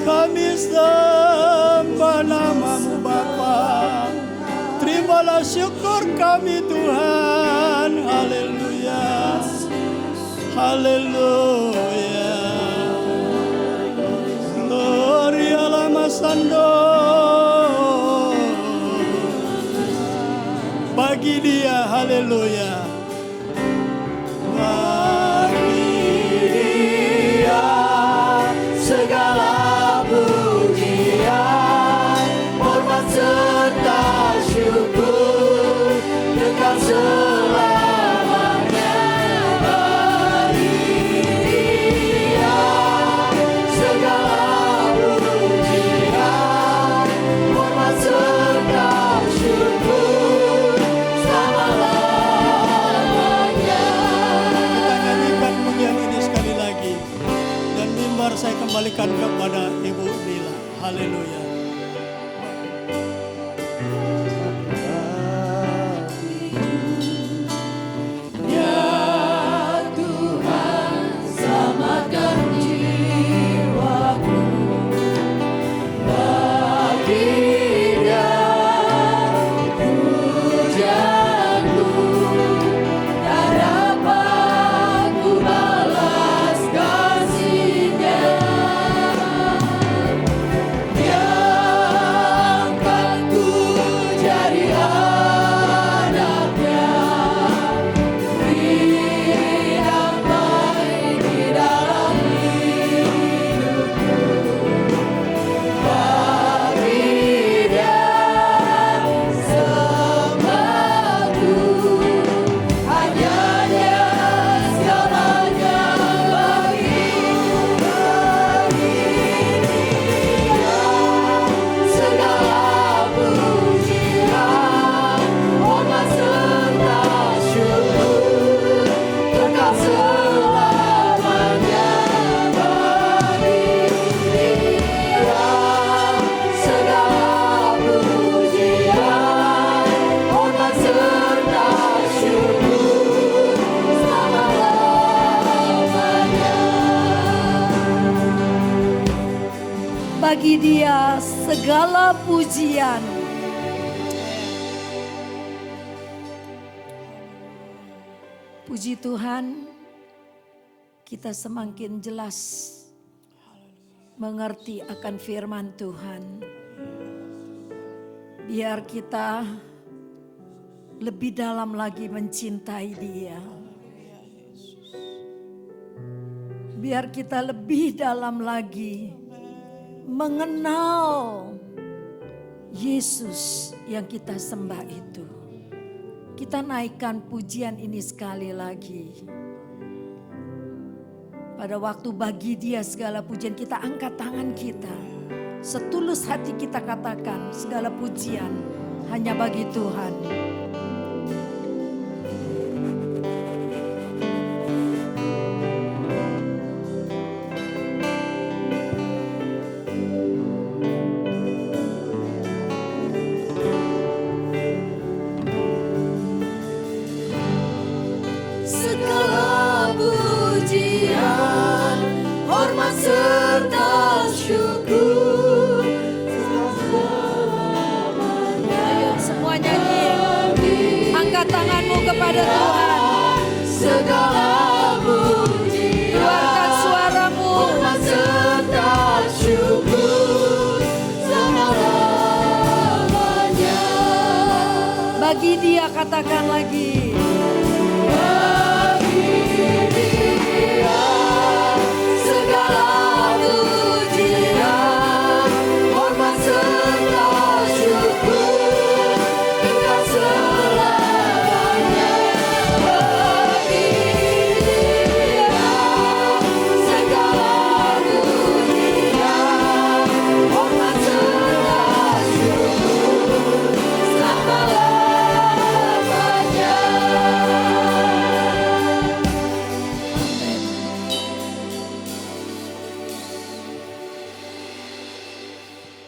kami sembah namamu Bapa. Terimalah syukur kami Tuhan. Haleluya. Haleluya. Gloria lama sando. Bagi Dia, haleluya. Bagi Dia segala pujian, hormat serta syukur kekal selamanya. Bagi Dia segala pujian, hormat serta syukur selama-lamanya. Kita nyanyikan pujian ini sekali lagi. Dan mimbar saya kembalikan kepada Ibu Nila. Haleluya. Ya Tuhan, selamatkan jiwaku. Bagi Dia pujianku, tak dapat ku balas kasih-Nya. Dia angkatku jadi anaknya. Beri damai di dalam hidupku. Bagi Dia sembahku, hanya Dia segalanya bagiku. Bagi Dia segala pujian, hormat serta syukur kekal selamanya. Bagi Dia segala pujian, hormat serta syukur selama-lamanya. Bagi Dia segala pujian. Puji Tuhan, kita semakin jelas mengerti akan firman Tuhan. Biar kita lebih dalam lagi mencintai Dia. Biar kita lebih dalam lagi mengenal Yesus yang kita sembah itu. Kita naikkan pujian ini sekali lagi. Pada waktu bagi Dia segala pujian, kita angkat tangan kita. Setulus hati kita katakan segala pujian hanya bagi Tuhan. Segala pujian, hormat serta syukur selamanya. Ayo semua nyanyi. Angkat tanganmu kepada Tuhan. Segala pujian, Keluarkan suaramu. hormat serta syukur selama-lamanya. Bagi Dia katakan lagi. Segala pujian, hormat serta syukur kekal selamanya. Bagi Dia segala pujian, hormat serta syukur selama-lamanya.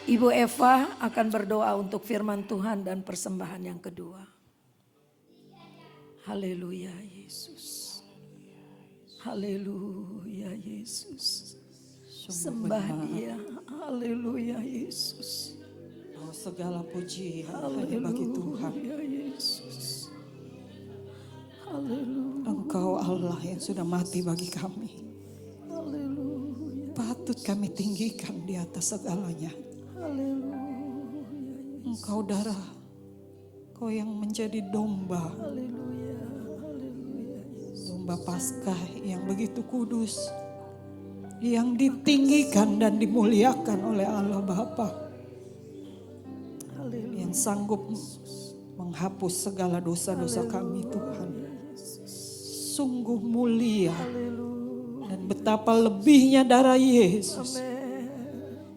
Ibu Eva akan berdoa untuk firman Tuhan dan persembahan yang kedua. Haleluya Yesus. Haleluya Yesus. Sembah Dia. Haleluya Yesus. Oh, segala puji hanya bagi Tuhan. Haleluya Yesus. Haleluya. Engkau Allah yang sudah mati bagi kami. Haleluya. Patut kami tinggikan di atas segalanya. Haleluya. Engkau darah, Kau yang menjadi domba. Haleluya. Haleluya. Domba Paskah yang begitu kudus. Yang ditinggikan dan dimuliakan oleh Allah Bapa. Haleluya. Yang sanggup menghapus segala dosa-dosa kami Tuhan. Sungguh mulia. Haleluya. Dan betapa lebihnya darah Yesus. Amen.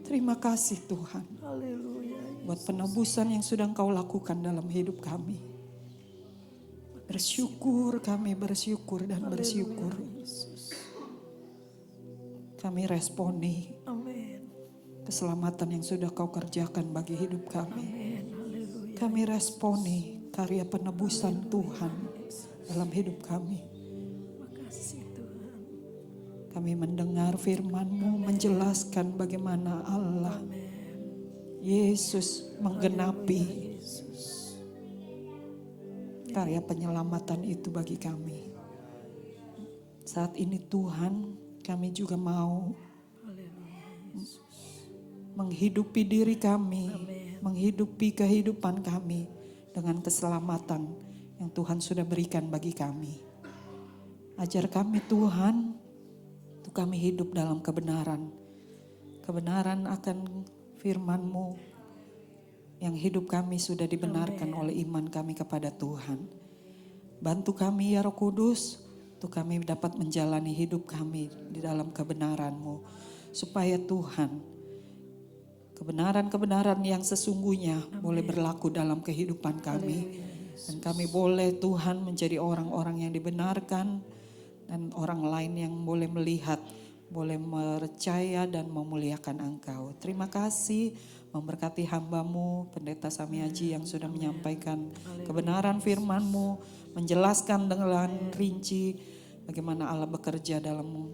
Terima kasih Tuhan. Haleluya. Buat penebusan yang sudah Engkau lakukan dalam hidup kami. Bersyukur, kami bersyukur dan bersyukur. Kami responi Amin. keselamatan yang sudah Kau kerjakan bagi hidup kami. Amin. Haleluya. Kami responi karya penebusan Tuhan dalam hidup kami. Makasih Tuhan. Kami mendengar firman-Mu menjelaskan bagaimana Allah Yesus menggenapi karya penyelamatan itu bagi kami. Saat ini Tuhan, kami juga mau menghidupi diri kami, menghidupi kehidupan kami dengan keselamatan yang Tuhan sudah berikan bagi kami. Ajar kami Tuhan, untuk kami hidup dalam kebenaran. Kebenaran akan firman-Mu yang hidup kami sudah dibenarkan oleh iman kami kepada Tuhan. Bantu kami ya Roh Kudus, untuk kami dapat menjalani hidup kami di dalam kebenaran-Mu. Supaya Tuhan, kebenaran-kebenaran yang sesungguhnya boleh berlaku dalam kehidupan kami. Dan kami boleh Tuhan menjadi orang-orang yang dibenarkan. Dan orang lain yang boleh melihat, boleh percaya dan memuliakan Engkau. Terima kasih memberkati hamba-Mu, Pendeta Samiaji yang sudah menyampaikan kebenaran firman-Mu, menjelaskan dengan rinci bagaimana Allah bekerja dalam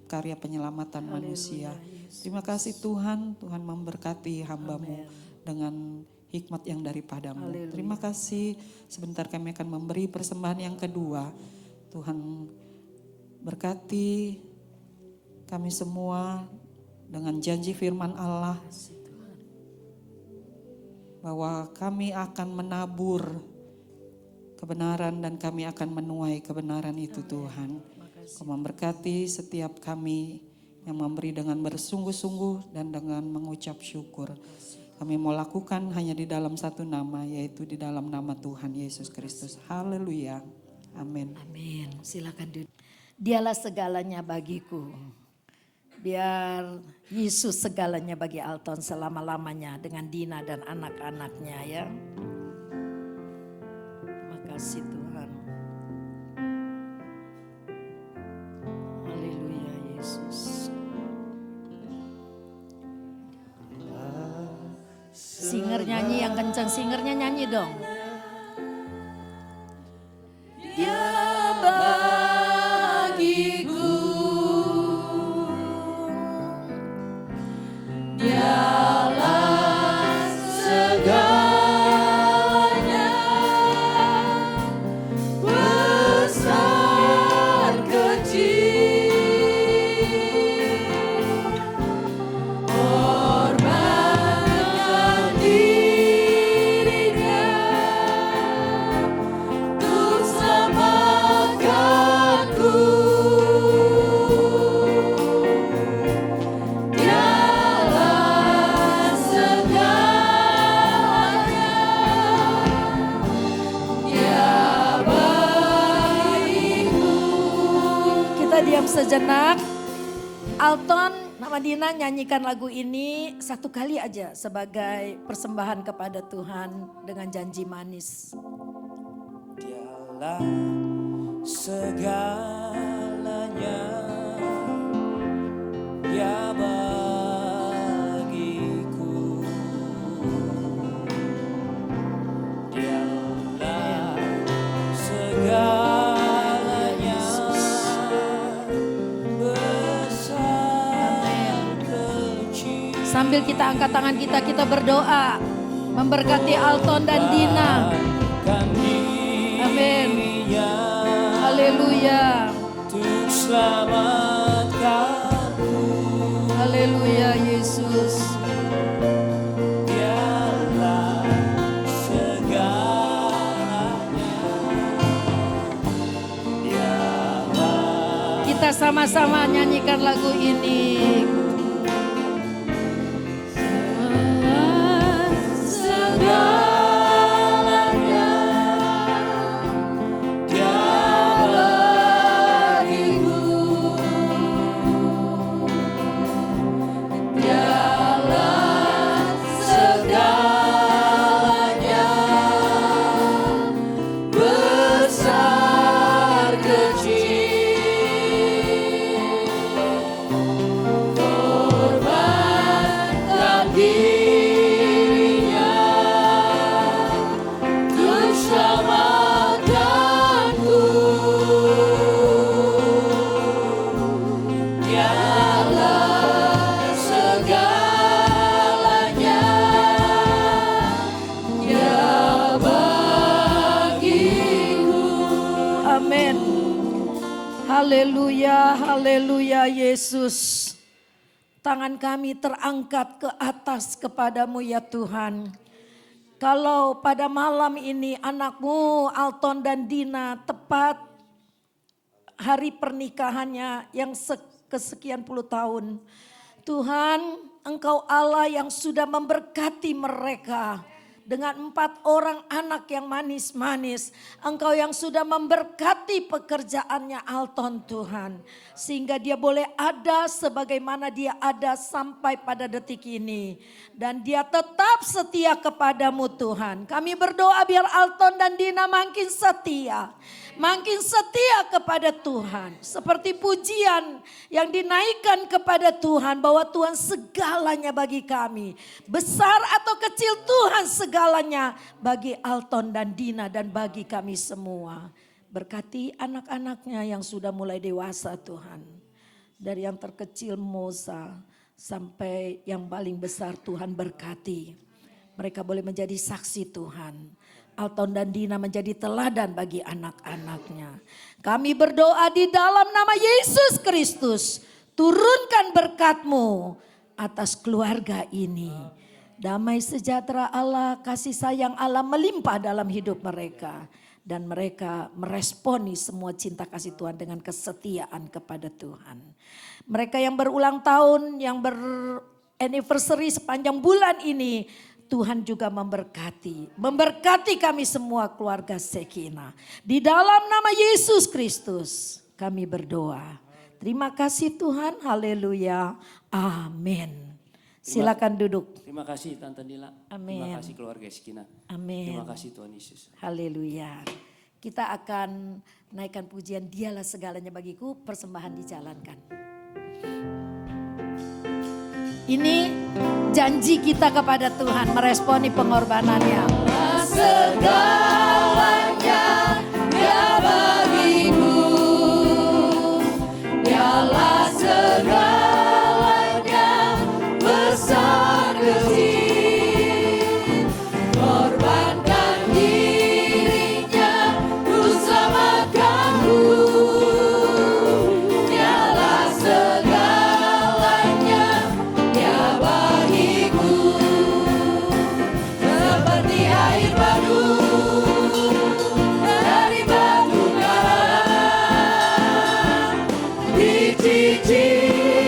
karya penyelamatan manusia. Terima kasih Tuhan, Tuhan memberkati hamba-Mu dengan hikmat yang daripada-Mu. Terima kasih, sebentar kami akan memberi persembahan yang kedua. Tuhan berkati kami semua dengan janji firman Allah bahwa kami akan menabur kebenaran dan kami akan menuai kebenaran itu Tuhan. Kau memberkati setiap kami yang memberi dengan bersungguh-sungguh dan dengan mengucap syukur. Kami mau lakukan hanya di dalam satu nama, yaitu di dalam nama Tuhan Yesus Kristus. Haleluya. Amin. Amin. Silakan duduk. Dialah segalanya bagiku. Biar Yesus segalanya bagi Alton selama-lamanya dengan Dina dan anak-anaknya ya. Terima kasih Tuhan. Haleluya Yesus. Singer nyanyi yang kencang, singernya nyanyi dong. Dia bagiku, dialah segalanya, besar kecil, korbankan dirinya untuk selamatkanku. Dialah segalanya, Dia bagiku. Kita diam sejenak. Alton sama Dina nyanyikan lagu ini satu kali aja sebagai persembahan kepada Tuhan dengan janji manis. Dialah segalanya, Dia bagiku. Dialah segalanya, Sambil kita angkat tangan kita, kita berdoa. Memberkati Alton dan Dina. Amin. Haleluya. Untuk selamatkanku. Haleluya Yesus. Dialah segalanya. Dialah Kita sama-sama nyanyikan lagu ini. Segalanya Dia bagiku, Dialah segalanya, besar kecil, korbankan dirinya untuk selamatkanku. Dialah segalanya, Dia bagiku. Amin. Haleluya, haleluya Yesus. Tangan kami terangkat ke atas kepadamu ya Tuhan. Kalau pada malam ini anakmu Alton dan Dina tepat hari pernikahannya yang kesekian puluh tahun. Tuhan, Engkau Allah yang sudah memberkati mereka dengan 4 orang anak yang manis-manis. Engkau yang sudah memberkati pekerjaannya Alton Tuhan. Sehingga dia boleh ada sebagaimana dia ada sampai pada detik ini. Dan dia tetap setia kepadamu Tuhan. Kami berdoa biar Alton dan Dina makin setia. Makin setia kepada Tuhan. Seperti pujian yang dinaikkan kepada Tuhan. Bahwa Tuhan segalanya bagi kami. Besar atau kecil Tuhan segalanya bagi Alton dan Dina dan bagi kami semua. Berkati anak-anaknya yang sudah mulai dewasa Tuhan. Dari yang terkecil Mosa sampai yang paling besar Tuhan berkati. Mereka boleh menjadi saksi Tuhan. Alton dan Dina menjadi teladan bagi anak-anaknya. Kami berdoa di dalam nama Yesus Kristus. Turunkan berkat-Mu atas keluarga ini. Damai sejahtera Allah, kasih sayang Allah melimpah dalam hidup mereka. Dan mereka meresponi semua cinta kasih Tuhan dengan kesetiaan kepada Tuhan. Mereka yang berulang tahun, yang beranniversary sepanjang bulan ini. Tuhan juga memberkati. Memberkati kami semua keluarga Sekina. Di dalam nama Yesus Kristus kami berdoa. Terima kasih Tuhan. Haleluya. Amin. Silakan duduk. Terima kasih Tante Nila. Amin. Terima kasih keluarga Sekina. Amin. Terima kasih Tuhan Yesus. Haleluya. Kita akan naikkan pujian Dialah segalanya bagiku. Persembahan dijalankan. Ini janji kita kepada Tuhan meresponi pengorbanannya. Segalanya Dia bagiku, Dialah segalanya, besar kecil, korbankan dirinya untuk selamatkanku. Dialah segalanya, Dia bagiku, seperti air madu dari batu karang, dicicir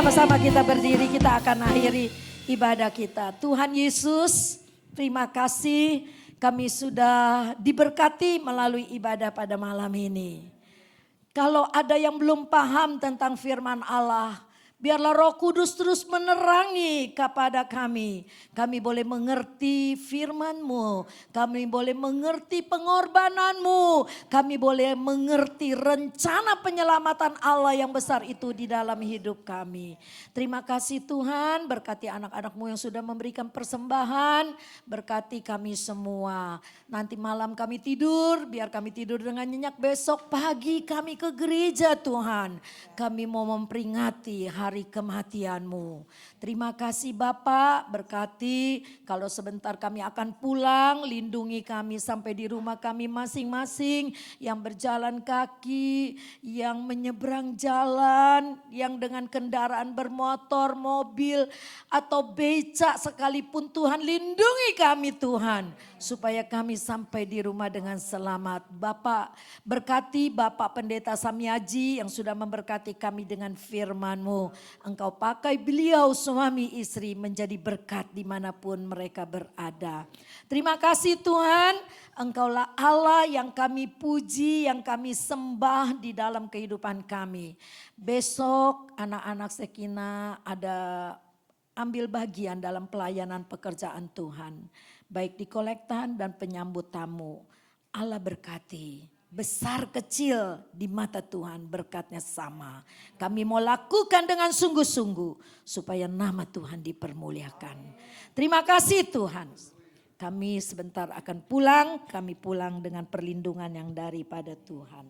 sama-sama kita berdiri, kita akan akhiri ibadah kita. Tuhan Yesus, terima kasih kami sudah diberkati melalui ibadah pada malam ini. Kalau ada yang belum paham tentang firman Allah, biarlah Roh Kudus terus menerangi kepada kami. Kami boleh mengerti firman-Mu, kami boleh mengerti pengorbanan-Mu, kami boleh mengerti rencana penyelamatan Allah yang besar itu di dalam hidup kami. Terima kasih Tuhan, berkati anak-anak-Mu yang sudah memberikan persembahan, berkati kami semua. Nanti malam kami tidur, biar kami tidur dengan nyenyak, besok pagi kami ke gereja Tuhan. Kami mau memperingati hari kematian-Mu. Terima kasih Bapak, berkati kalau sebentar kami akan pulang, lindungi kami sampai di rumah kami masing-masing, yang berjalan kaki, yang menyeberang jalan, yang dengan kendaraan bermotor, mobil, atau becak sekalipun Tuhan, lindungi kami Tuhan, supaya kami sampai di rumah dengan selamat. Bapak, berkati Bapak Pendeta Samyaji yang sudah memberkati kami dengan firman-Mu. Engkau pakai beliau suami istri menjadi berkat dimanapun mereka berada. Terima kasih Tuhan, Engkaulah Allah yang kami puji, yang kami sembah di dalam kehidupan kami. Besok anak-anak Sekina ada ambil bagian dalam pelayanan pekerjaan Tuhan. Baik di kolektan dan penyambut tamu. Allah berkati. Besar kecil di mata Tuhan berkatnya sama. Kami mau lakukan dengan sungguh-sungguh supaya nama Tuhan dipermuliakan. Terima kasih Tuhan. Kami sebentar akan pulang, kami pulang dengan perlindungan yang daripada Tuhan.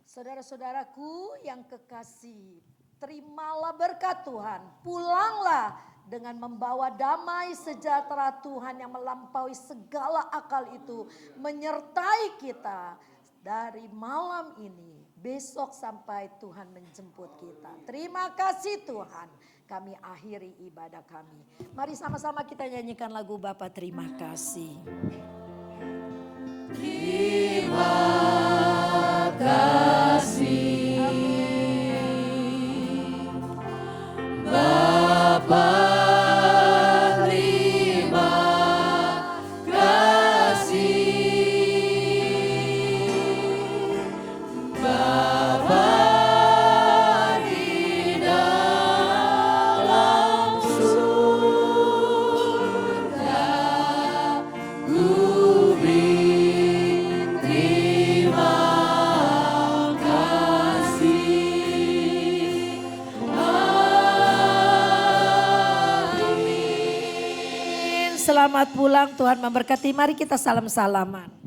Saudara-saudaraku yang kekasih, terimalah berkat Tuhan, pulanglah dengan membawa damai sejahtera Tuhan yang melampaui segala akal itu menyertai kita dari malam ini, besok sampai Tuhan menjemput kita. Terima kasih Tuhan, kami akhiri ibadah kami. Mari sama-sama kita nyanyikan lagu Bapa Terima Kasih. Terima kasih Bapa. Selamat pulang, Tuhan memberkati. Mari kita salam-salaman.